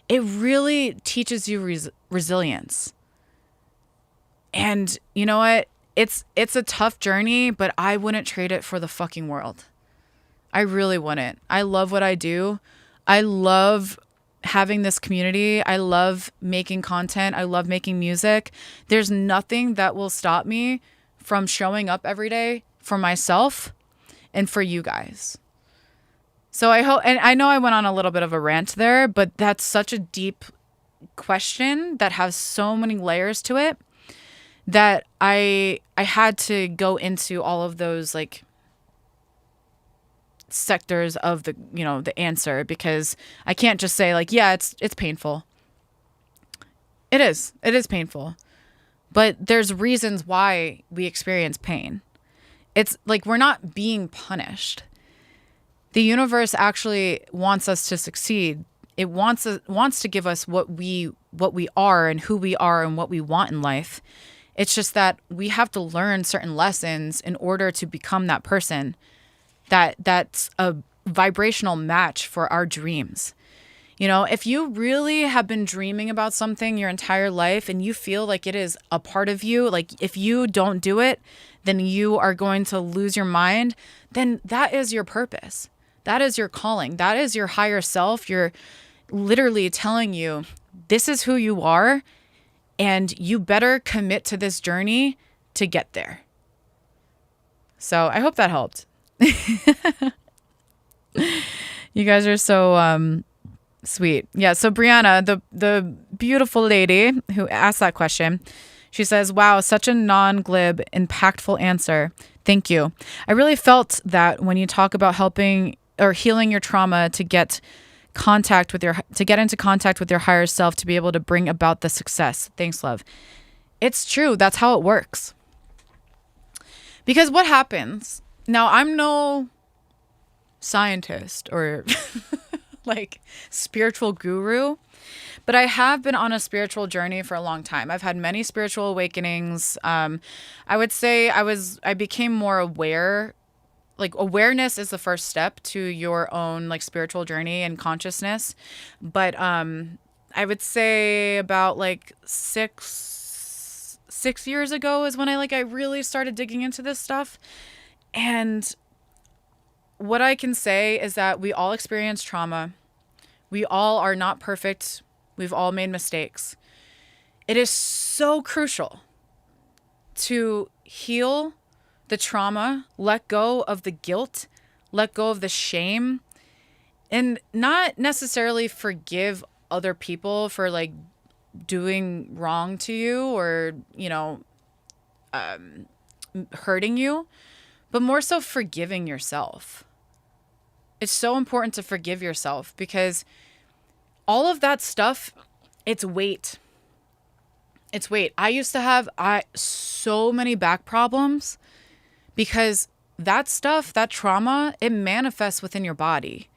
It really teaches you resilience. And you know what? It's a tough journey, but I wouldn't trade it for the fucking world. I really wouldn't. I love what I do. I love having this community. I love making content. I love making music. There's nothing that will stop me from showing up every day for myself and for you guys. So I hope, and I know I went on a little bit of a rant there, but that's such a deep question that has so many layers to it that I had to go into all of those like sectors of the answer, because I can't just say like, yeah, it's painful. It is painful, but there's reasons why we experience pain. It's like, we're not being punished. The universe actually wants us to succeed. It wants to give us what we are and who we are and what we want in life. It's just that we have to learn certain lessons in order to become that person that's a vibrational match for our dreams. If you really have been dreaming about something your entire life and you feel like it is a part of you, like if you don't do it, then you are going to lose your mind, then that is your purpose. That is your calling. That is your higher self. You're literally telling you, this is who you are, and you better commit to this journey to get there. So I hope that helped. You guys are so sweet. Yeah, so Brianna, the beautiful lady who asked that question, she says, wow, such a non-glib, impactful answer. Thank you. I really felt that when you talk about helping or healing your trauma to get into contact with your higher self to be able to bring about the success. Thanks, love. It's true. That's how it works. Because what happens? Now, I'm no scientist or like spiritual guru, But I have been on a spiritual journey for a long time. I've had many spiritual awakenings. I would say I became more aware. Like, awareness is the first step to your own like spiritual journey and consciousness. But I would say about like 6 years ago is when I really started digging into this stuff. And what I can say is that we all experience trauma. We all are not perfect. We've all made mistakes. It is so crucial to heal the trauma, let go of the guilt, let go of the shame, and not necessarily forgive other people for like doing wrong to you or, hurting you, but more so forgiving yourself. It's so important to forgive yourself because all of that stuff, it's weight. It's weight. I used to have so many back problems because that stuff, that trauma, it manifests within your body.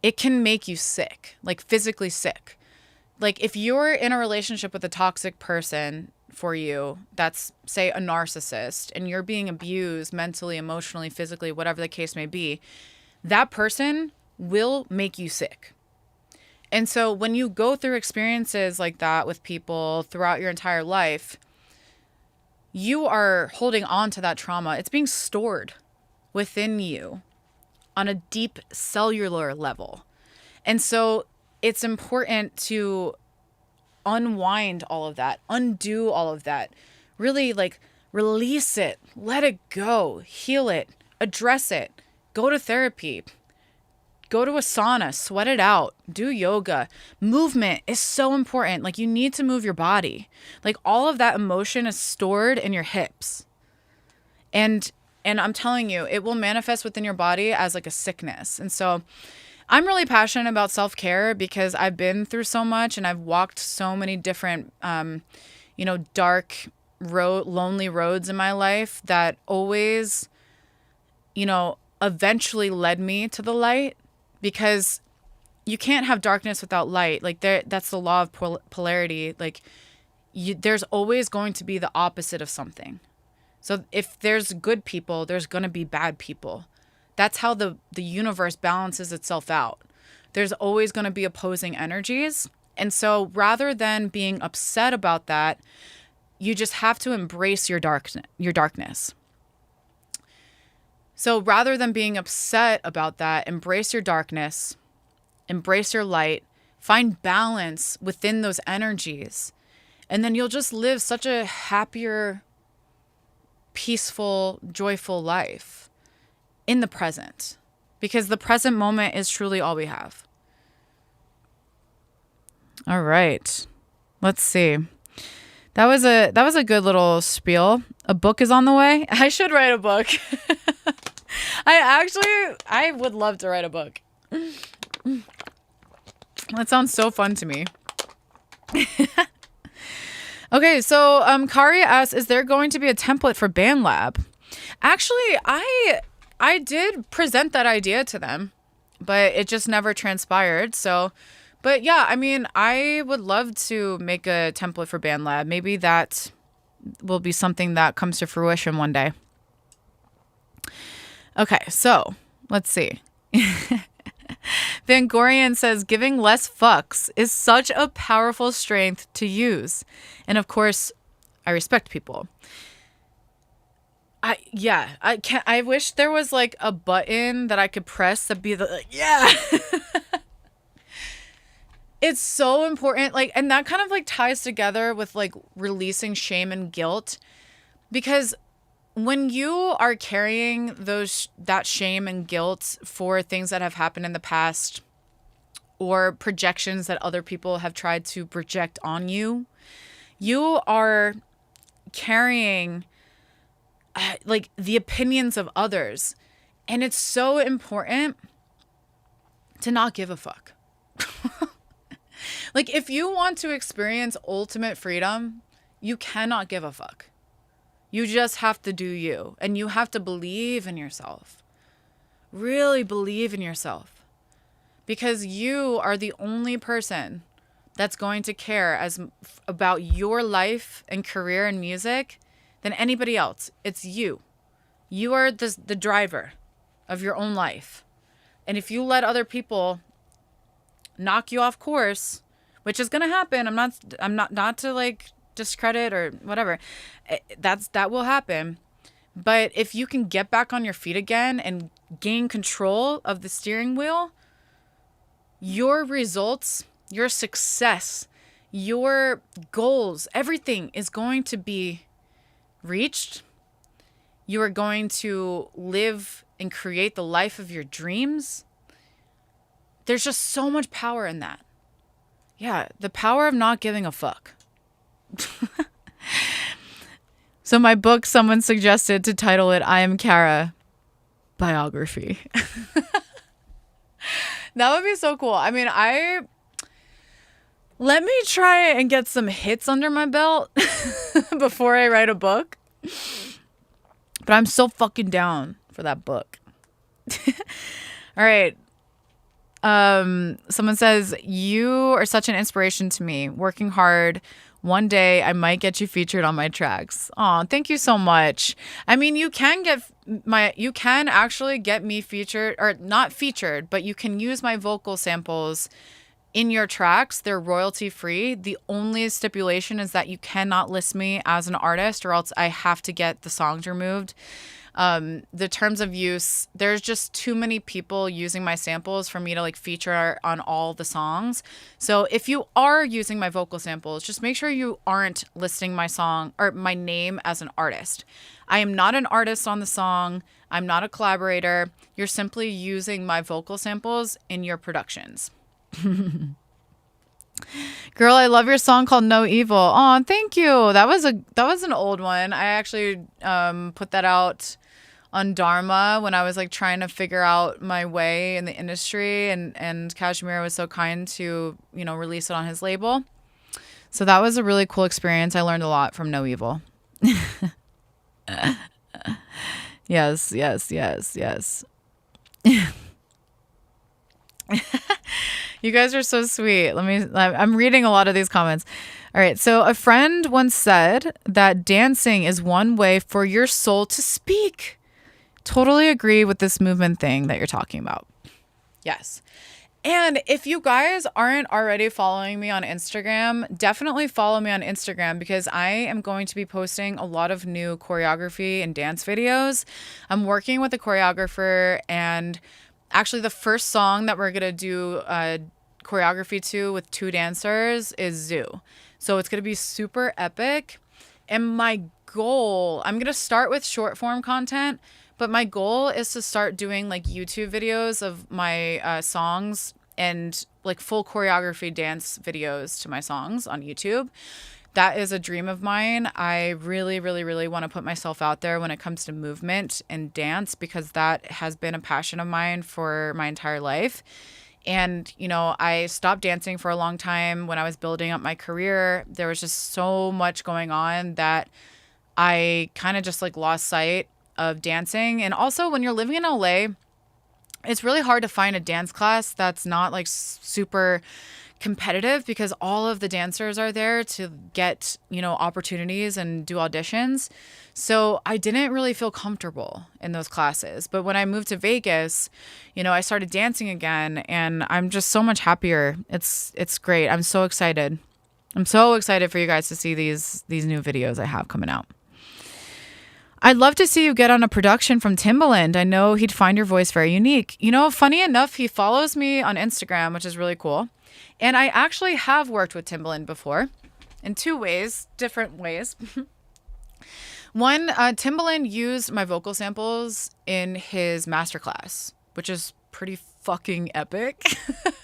It can make you sick, like physically sick. Like if you're in a relationship with a toxic person for you, that's say a narcissist, and you're being abused mentally, emotionally, physically, whatever the case may be, that person will make you sick. And so when you go through experiences like that with people throughout your entire life, you are holding on to that trauma. It's being stored within you on a deep cellular level. And so it's important to unwind all of that, undo all of that, really like release it, let it go, heal it, address it, go to therapy, go to a sauna, sweat it out, do yoga. Movement is so important. Like you need to move your body. Like all of that emotion is stored in your hips. And I'm telling you, it will manifest within your body as like a sickness. And so I'm really passionate about self-care because I've been through so much and I've walked so many different, dark lonely roads in my life that always, eventually led me to the light, because you can't have darkness without light. Like that's the law of polarity. Like there's always going to be the opposite of something. So if there's good people, there's going to be bad people. That's how the universe balances itself out. There's always going to be opposing energies. And so rather than being upset about that, you just have to embrace your darkness. So rather than being upset about that, embrace your darkness, embrace your light, find balance within those energies. And then you'll just live such a happier, peaceful, joyful life in the present, because the present moment is truly all we have. All right. Let's see. That was a good little spiel. A book is on the way. I should write a book. I would love to write a book. That sounds so fun to me. Okay, so Kari asks, is there going to be a template for BandLab? Actually, I did present that idea to them, but it just never transpired. So, but yeah, I mean, I would love to make a template for BandLab. Maybe that will be something that comes to fruition one day. Okay, so let's see. Vangorian says, giving less fucks is such a powerful strength to use. And of course, I respect people. I wish there was like a button that I could press that'd be yeah. It's so important. Like, and that kind of like ties together with like releasing shame and guilt, because when you are carrying that shame and guilt for things that have happened in the past or projections that other people have tried to project on you, you are carrying like the opinions of others. And it's so important to not give a fuck. Like if you want to experience ultimate freedom, you cannot give a fuck. You just have to do you, and you have to believe in yourself. Really believe in yourself, because you are the only person that's going to care about your life and career in music than anybody else. It's you. You are the driver of your own life. And if you let other people knock you off course, which is going to happen, I'm not to like discredit or whatever. That will happen. But if you can get back on your feet again and gain control of the steering wheel, your results, your success, your goals, everything is going to be reached. You are going to live and create the life of your dreams. There's just so much power in that. Yeah, the power of not giving a fuck. So my book, someone suggested to title it I Am KARRA Biography. That would be so cool. I mean, let me try and get some hits under my belt before I write a book. But I'm so fucking down for that book. All right. Someone says, you are such an inspiration to me. Working hard. One day I might get you featured on my tracks. Oh, thank you so much. I mean, you can actually get me featured, or not featured, but you can use my vocal samples in your tracks. They're royalty free. The only stipulation is that you cannot list me as an artist, or else I have to get the songs removed. The terms of use, there's just too many people using my samples for me to like feature on all the songs. So if you are using my vocal samples, just make sure you aren't listing my song or my name as an artist. I am not an artist on the song. I'm not a collaborator. You're simply using my vocal samples in your productions. Girl, I love your song called No Evil. Oh, thank you. That was an old one. I actually put that out on Dharma when I was like trying to figure out my way in the industry, and Kshmr was so kind to, release it on his label. So that was a really cool experience. I learned a lot from No Evil. Yes. You guys are so sweet. I'm reading a lot of these comments. All right. So a friend once said that dancing is one way for your soul to speak. Totally agree with this movement thing that you're talking about. Yes. And if you guys aren't already following me on Instagram, definitely follow me on Instagram, because I am going to be posting a lot of new choreography and dance videos. I'm working with a choreographer, and actually the first song that we're going to do choreography to with 2 dancers is Zoo. So it's going to be super epic. And my goal, I'm going to start with short form content, but my goal is to start doing like YouTube videos of my songs and like full choreography dance videos to my songs on YouTube. That is a dream of mine. I really, really, really want to put myself out there when it comes to movement and dance, because that has been a passion of mine for my entire life. And, I stopped dancing for a long time when I was building up my career. There was just so much going on that I kind of just like lost sight of dancing. And also when you're living in LA, it's really hard to find a dance class that's not like super competitive, because all of the dancers are there to get, opportunities and do auditions. So I didn't really feel comfortable in those classes. But when I moved to Vegas, I started dancing again, and I'm just so much happier. It's great. I'm so excited. I'm so excited for you guys to see these new videos I have coming out. I'd love to see you get on a production from Timbaland. I know he'd find your voice very unique. Funny enough, he follows me on Instagram, which is really cool. And I actually have worked with Timbaland before in 2 ways, different ways. One, Timbaland used my vocal samples in his masterclass, which is pretty fucking epic.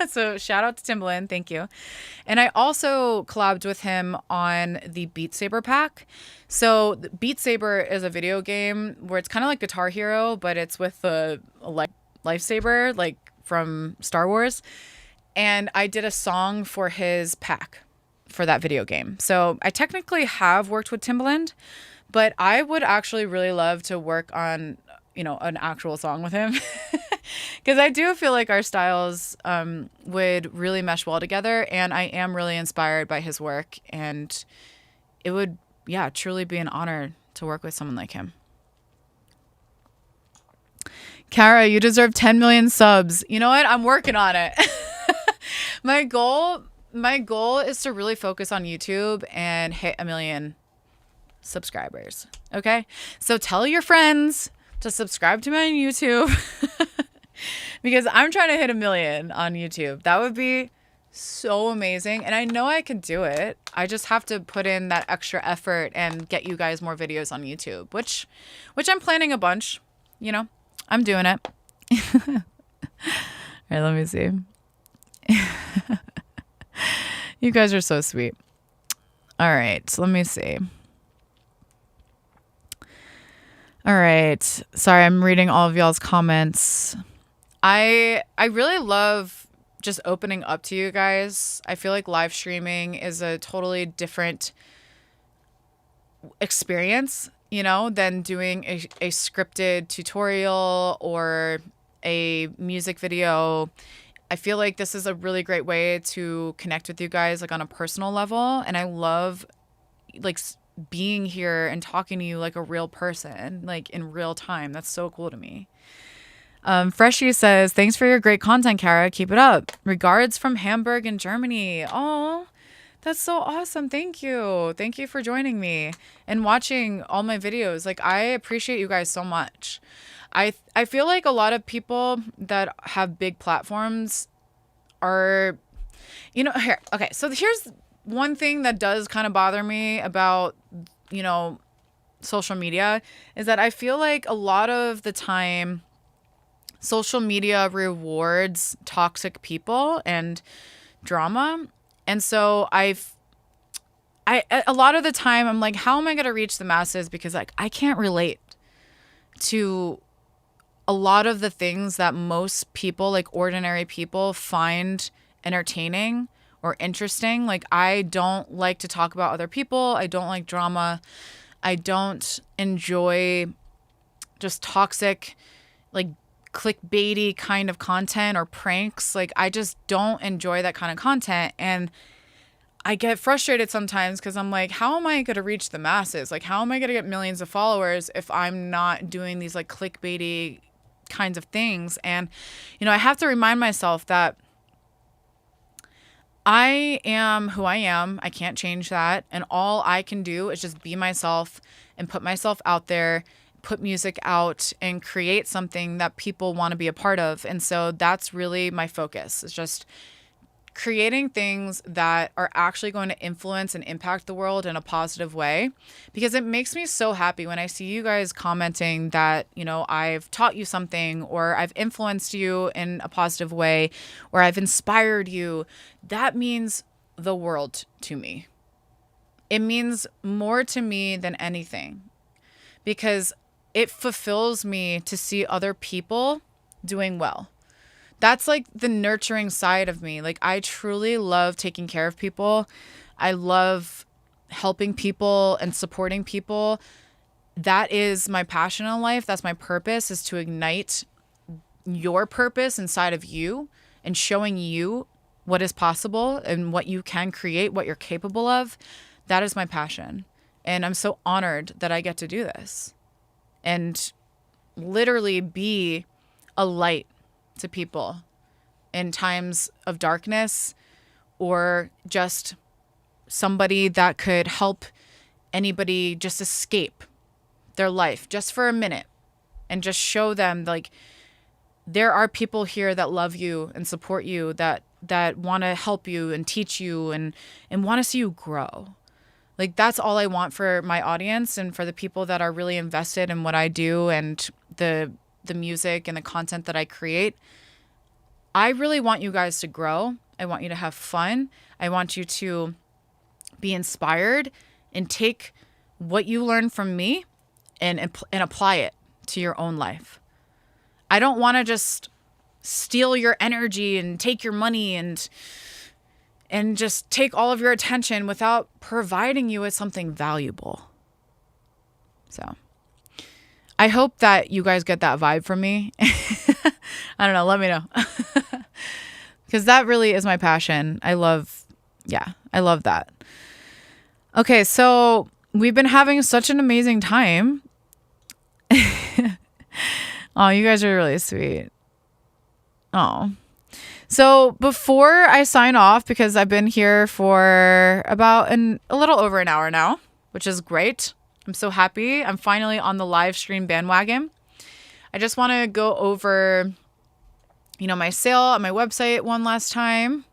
So shout out to Timbaland. Thank you. And I also collabed with him on the Beat Saber pack. So Beat Saber is a video game where it's kind of like Guitar Hero, but it's with a lightsaber, like from Star Wars. And I did a song for his pack for that video game. So I technically have worked with Timbaland, but I would actually really love to work on, an actual song with him. Because I do feel like our styles would really mesh well together, and I am really inspired by his work, and it would, yeah, truly be an honor to work with someone like him. KARRA, you deserve 10 million subs. You know what? I'm working on it. My goal is to really focus on YouTube and hit 1 million subscribers. Okay? So tell your friends to subscribe to me on YouTube because I'm trying to hit 1 million on YouTube. That would be so amazing. And I know I can do it. I just have to put in that extra effort and get you guys more videos on YouTube, which I'm planning a bunch, you know. I'm doing it. All right, let me see. You guys are so sweet. All right, so let me see. All right. Sorry, I'm reading all of y'all's comments. I really love just opening up to you guys. I feel like live streaming is a totally different experience, you know, than doing a scripted tutorial or a music video. I feel like this is a really great way to connect with you guys like on a personal level, and I love like being here and talking to you like a real person, like in real time. That's so cool to me. Freshie says, thanks for your great content, KARRA. Keep it up. Regards from Hamburg in Germany. Oh, that's so awesome. Thank you. Thank you for joining me and watching all my videos. Like, I appreciate you guys so much. I feel like a lot of people that have big platforms are, you know, here. Okay, so here's one thing that does kind of bother me about, you know, social media is that I feel like a lot of the time social media rewards toxic people and drama. And so a lot of the time I'm like, how am I going to reach the masses? Because like, I can't relate to a lot of the things that most people, like ordinary people, find entertaining or interesting. Like, I don't like to talk about other people. I don't like drama. I don't enjoy just toxic, like clickbaity kind of content or pranks. Like, I just don't enjoy that kind of content. And I get frustrated sometimes because I'm like, how am I going to reach the masses? Like, how am I going to get millions of followers if I'm not doing these like clickbaity kinds of things? And, you know, I have to remind myself that I am who I am. I can't change that. And all I can do is just be myself and put myself out there, put music out and create something that people want to be a part of. And so that's really my focus. It's just creating things that are actually going to influence and impact the world in a positive way, because it makes me so happy when I see you guys commenting that, you know, I've taught you something or I've influenced you in a positive way or I've inspired you. That means the world to me. It means more to me than anything, because it fulfills me to see other people doing well. That's like the nurturing side of me. Like, I truly love taking care of people. I love helping people and supporting people. That is my passion in life. That's my purpose, is to ignite your purpose inside of you and showing you what is possible and what you can create, what you're capable of. That is my passion. And I'm so honored that I get to do this and literally be a light to people in times of darkness, or just somebody that could help anybody just escape their life just for a minute and just show them like there are people here that love you and support you, that want to help you and teach you and want to see you grow. Like, that's all I want for my audience and for the people that are really invested in what I do and the music and the content that I create. I really want you guys to grow. I want you to have fun. I want you to be inspired and take what you learn from me and apply it to your own life. I don't want to just steal your energy and take your money and just take all of your attention without providing you with something valuable. So, I hope that you guys get that vibe from me. I don't know. Let me know. Because that really is my passion. I love that. Okay, so we've been having such an amazing time. Oh, you guys are really sweet. Oh. So before I sign off, because I've been here for about a little over an hour now, which is great. I'm so happy. I'm finally on the live stream bandwagon. I just want to go over, my sale on my website one last time.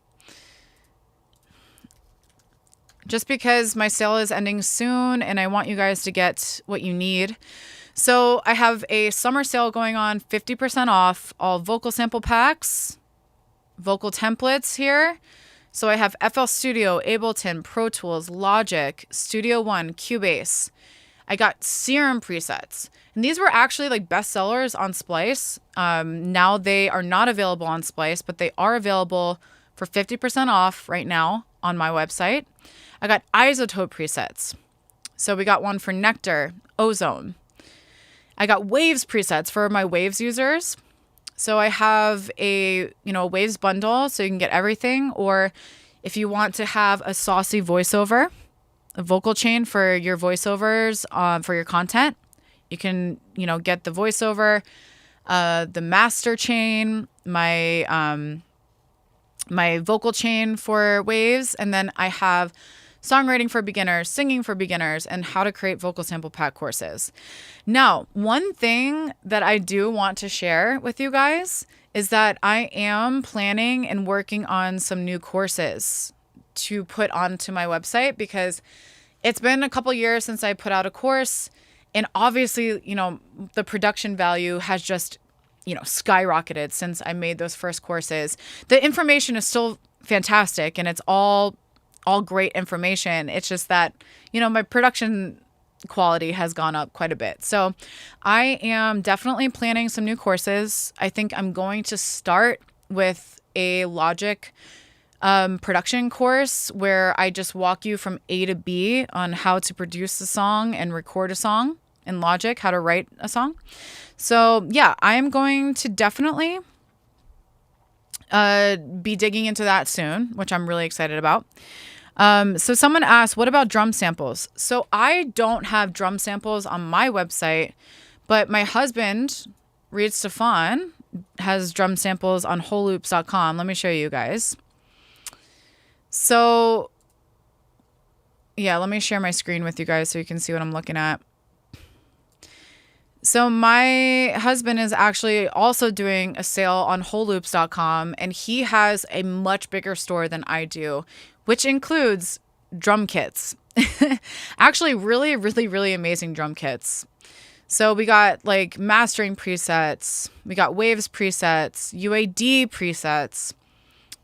Just because my sale is ending soon and I want you guys to get what you need. So I have a summer sale going on, 50% off all vocal sample packs, vocal templates here. So I have FL Studio, Ableton, Pro Tools, Logic, Studio One, Cubase. I got Serum presets. And these were actually like bestsellers on Splice. Now they are not available on Splice, but they are available for 50% off right now on my website. I got Isotope presets. So we got one for Nectar, Ozone. I got Waves presets for my Waves users. So I have a, Waves bundle so you can get everything. Or if you want to have a saucy voiceover, a vocal chain for your voiceovers, for your content, you can, get the voiceover, the master chain, my vocal chain for Waves. And then I have songwriting for beginners, singing for beginners, and how to create vocal sample pack courses. Now, one thing that I do want to share with you guys is that I am planning and working on some new courses to put onto my website, because it's been a couple years since I put out a course, and obviously, the production value has just, skyrocketed since I made those first courses. The information is still fantastic and it's all great information. It's just that, my production quality has gone up quite a bit. So I am definitely planning some new courses. I think I'm going to start with a Logic production course where I just walk you from A to B on how to produce a song and record a song in Logic, how to write a song. So yeah, I am going to definitely be digging into that soon, which I'm really excited about. So someone asked, what about drum samples? So I don't have drum samples on my website, but my husband, Reed Stefan, has drum samples on wholeloops.com. Let me show you guys. So yeah, let me share my screen with you guys so you can see what I'm looking at. So my husband is actually also doing a sale on wholeloops.com, and he has a much bigger store than I do, which includes drum kits. Actually, really, really, really amazing drum kits. So we got like mastering presets, we got Waves presets, UAD presets,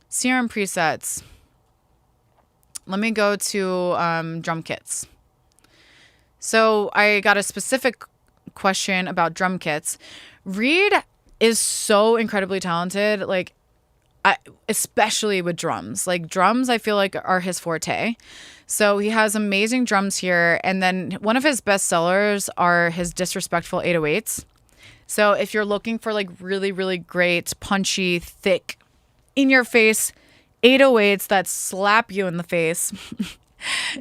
Serum presets. Let me go to drum kits. So I got a specific question about drum kits. Reed is so incredibly talented, like especially with drums. Like drums, I feel like are his forte. So he has amazing drums here. And then one of his best sellers are his disrespectful 808s. So if you're looking for like really, really great, punchy, thick, in your face 808s that slap you in the face,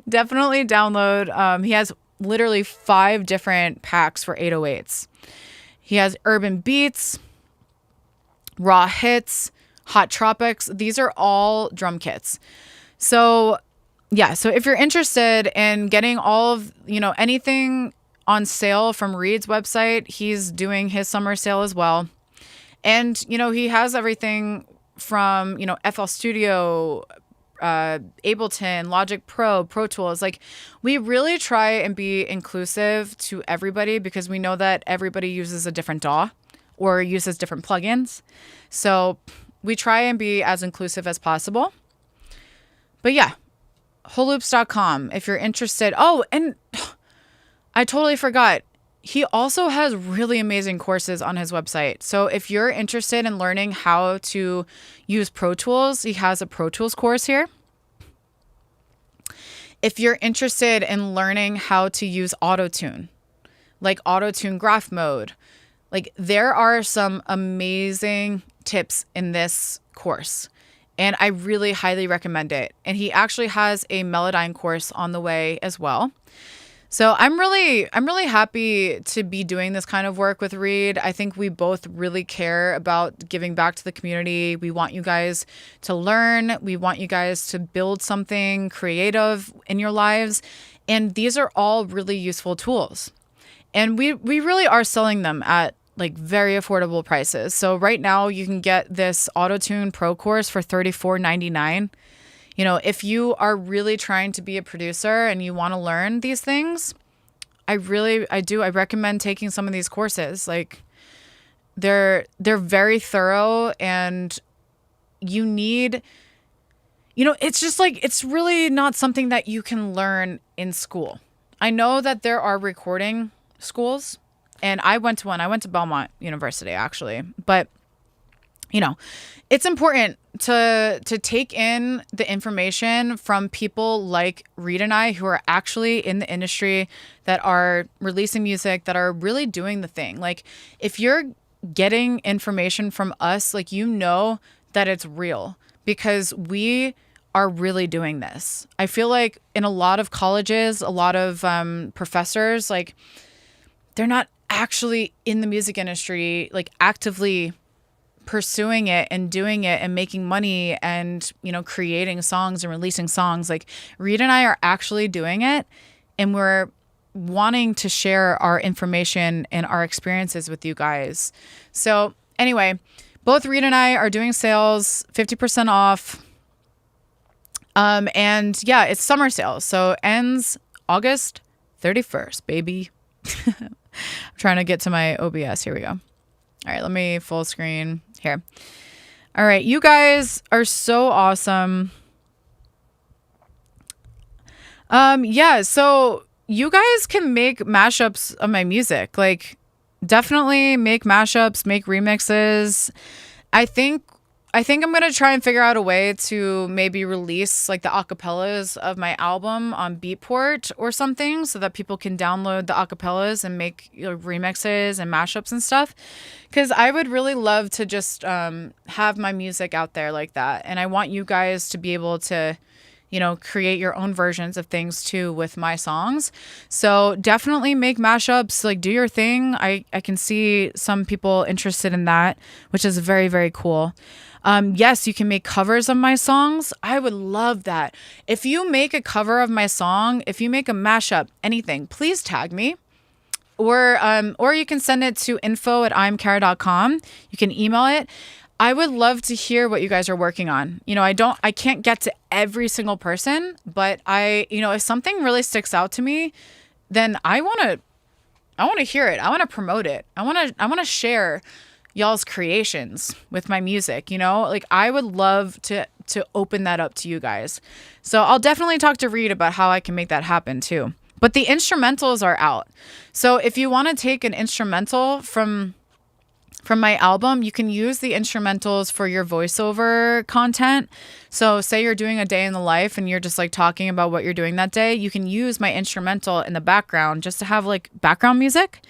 definitely download. He has literally 5 different packs for 808s. He has urban beats, raw hits, hot tropics. These are all drum kits. So yeah, so if you're interested in getting all of, anything on sale from Reed's website, he's doing his summer sale as well. And, he has everything from, FL Studio, Ableton, Logic Pro, Pro Tools. Like, we really try and be inclusive to everybody because we know that everybody uses a different DAW or uses different plugins. So we try and be as inclusive as possible. But yeah, wholeloops.com if you're interested. Oh, and I totally forgot. He also has really amazing courses on his website. So if you're interested in learning how to use Pro Tools, he has a Pro Tools course here. If you're interested in learning how to use Auto-Tune, like auto-tune graph mode. Like there are some amazing tips in this course, and I really highly recommend it. And he actually has a Melodyne course on the way as well. So I'm really happy to be doing this kind of work with Reed. I think we both really care about giving back to the community. We want you guys to learn. We want you guys to build something creative in your lives. And these are all really useful tools. And we really are selling them at like very affordable prices. So right now you can get this Auto-Tune Pro course for $34.99. You know, if you are really trying to be a producer and you want to learn these things, I recommend taking some of these courses. Like they're very thorough, and it's just like, it's really not something that you can learn in school. I know that there are recording schools, and I went to one. I went to Belmont University actually, but it's important to take in the information from people like Reed and I, who are actually in the industry, that are releasing music, that are really doing the thing. Like if you're getting information from us, like, that it's real, because we are really doing this. I feel like in a lot of colleges, a lot of professors, like, they're not actually in the music industry, like actively pursuing it and doing it and making money and, creating songs and releasing songs. Like Reed and I are actually doing it, and we're wanting to share our information and our experiences with you guys. So anyway, both Reed and I are doing sales, 50% off. And yeah, it's summer sales. So ends August 31st, baby. I'm trying to get to my OBS. Here we go. All right, let me full screen here. All right, you guys are so awesome. Yeah, so you guys can make mashups of my music. Like, definitely make mashups, make remixes. I think I'm going to try and figure out a way to maybe release like the acapellas of my album on Beatport or something, so that people can download the acapellas and make remixes and mashups and stuff. Because I would really love to just have my music out there like that. And I want you guys to be able to, create your own versions of things too with my songs. So definitely make mashups, like do your thing. I can see some people interested in that, which is very, very cool. Yes, you can make covers of my songs. I would love that. If you make a cover of my song, if you make a mashup, anything, please tag me. Or you can send it to info@imkarra.com. You can email it. I would love to hear what you guys are working on. I can't get to every single person, but if something really sticks out to me, then I want to hear it. I want to promote it. I want to share y'all's creations with my music. Like I would love to open that up to you guys. So I'll definitely talk to Reed about how I can make that happen too. But the instrumentals are out. So if you want to take an instrumental from my album, you can use the instrumentals for your voiceover content. So say you're doing a day in the life and you're just like talking about what you're doing that day, you can use my instrumental in the background just to have like background music.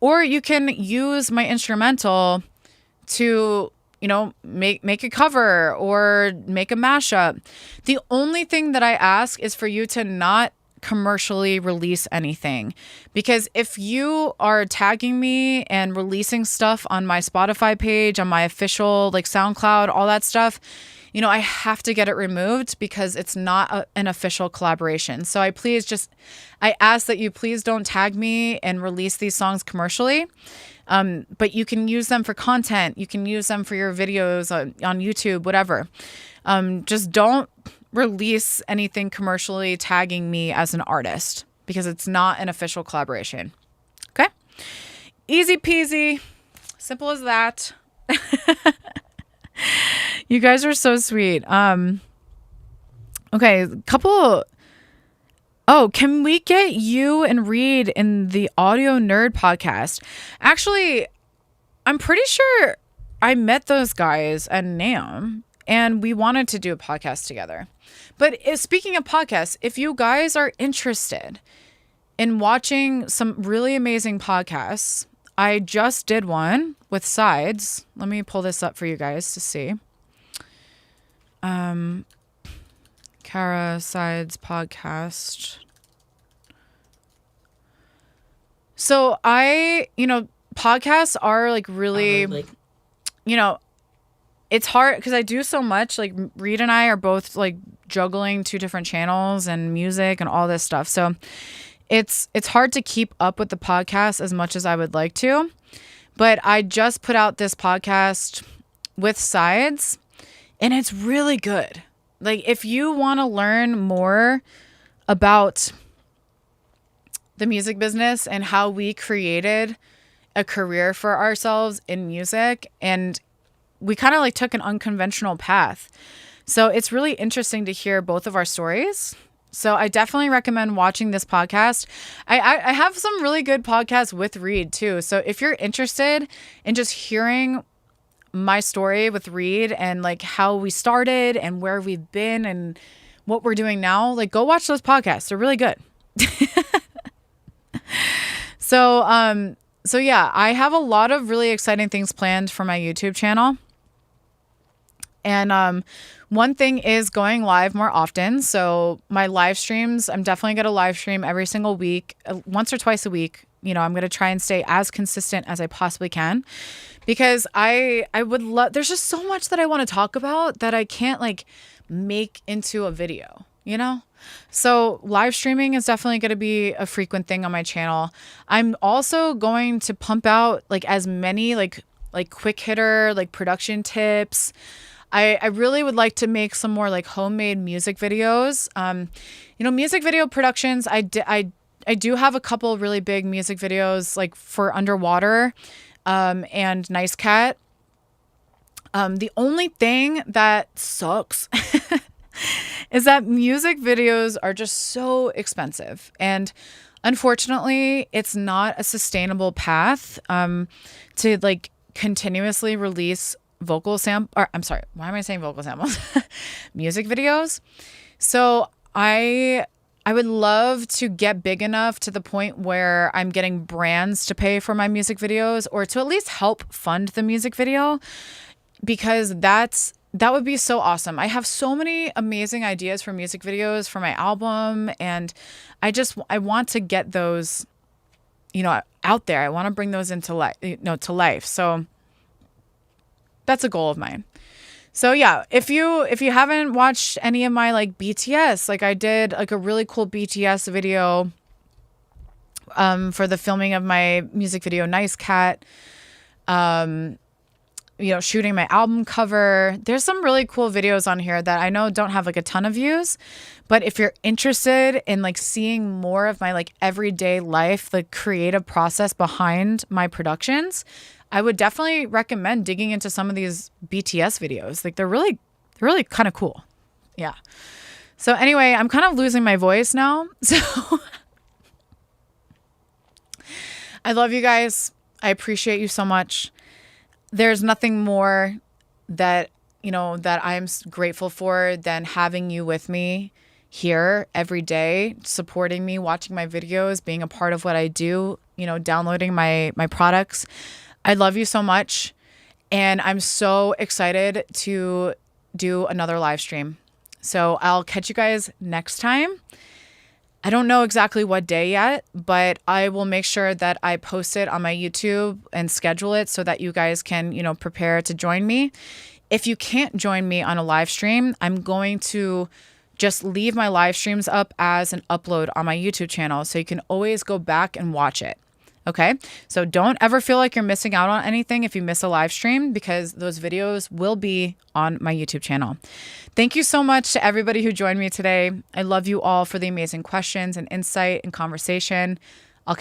Or you can use my instrumental to, make a cover or make a mashup. The only thing that I ask is for you to not commercially release anything, because if you are tagging me and releasing stuff on my Spotify page, on my official like SoundCloud, all that stuff, I have to get it removed because it's not an official collaboration. So I ask that you please don't tag me and release these songs commercially. But you can use them for content. You can use them for your videos on YouTube, whatever. Just don't release anything commercially tagging me as an artist, because it's not an official collaboration. Okay? Easy peasy. Simple as that. You guys are so sweet. Okay, can we get you and Reed in the Audio Nerd podcast? Actually, I'm pretty sure I met those guys at NAMM and we wanted to do a podcast together. But speaking of podcasts, if you guys are interested in watching some really amazing podcasts, I just did one with Sides. Let me pull this up for you guys to see. KARRA Sides podcast. So podcasts are like really, it's hard because I do so much. Like Reed and I are both like juggling 2 different channels and music and all this stuff. So it's hard to keep up with the podcast as much as I would like to. But I just put out this podcast with Sides, and it's really good. Like if you want to learn more about the music business and how we created a career for ourselves in music, and we kind of like took an unconventional path. So it's really interesting to hear both of our stories. So I definitely recommend watching this podcast. I have some really good podcasts with Reed too. So if you're interested in just hearing my story with Reed and like how we started and where we've been and what we're doing now, like go watch those podcasts. They're really good. So yeah, I have a lot of really exciting things planned for my YouTube channel. And one thing is going live more often. So my live streams, I'm definitely going to live stream every single week, once or twice a week. I'm going to try and stay as consistent as I possibly can, because I would love, there's just so much that I want to talk about that I can't like make into a video, So live streaming is definitely going to be a frequent thing on my channel. I'm also going to pump out like as many like quick hitter, like production tips. I really would like to make some more like homemade music videos. Music video productions, I do have a couple really big music videos like for Underwater and Nice Cat. The only thing that sucks is that music videos are just so expensive. And unfortunately, it's not a sustainable path to like continuously release vocal sample, I'm sorry, why am I saying vocal samples? Music videos. So I would love to get big enough to the point where I'm getting brands to pay for my music videos, or to at least help fund the music video, because that would be so awesome. I have so many amazing ideas for music videos for my album, and I want to get those, out there. I want to bring those into to life. So that's a goal of mine. So yeah, if you haven't watched any of my like BTS, like I did like a really cool BTS video for the filming of my music video Nice Cat, shooting my album cover. There's some really cool videos on here that I know don't have like a ton of views, but if you're interested in like seeing more of my like everyday life, the creative process behind my productions, I would definitely recommend digging into some of these BTS videos. Like they're really kind of cool. Yeah. So anyway, I'm kind of losing my voice now. So I love you guys. I appreciate you so much. There's nothing more that I'm grateful for than having you with me here every day, supporting me, watching my videos, being a part of what I do, downloading my products. I love you so much, and I'm so excited to do another live stream. So I'll catch you guys next time. I don't know exactly what day yet, but I will make sure that I post it on my YouTube and schedule it so that you guys can, prepare to join me. If you can't join me on a live stream, I'm going to just leave my live streams up as an upload on my YouTube channel, so you can always go back and watch it. Okay, so don't ever feel like you're missing out on anything if you miss a live stream, because those videos will be on my YouTube channel. Thank you so much to everybody who joined me today. I love you all for the amazing questions and insight and conversation. I'll catch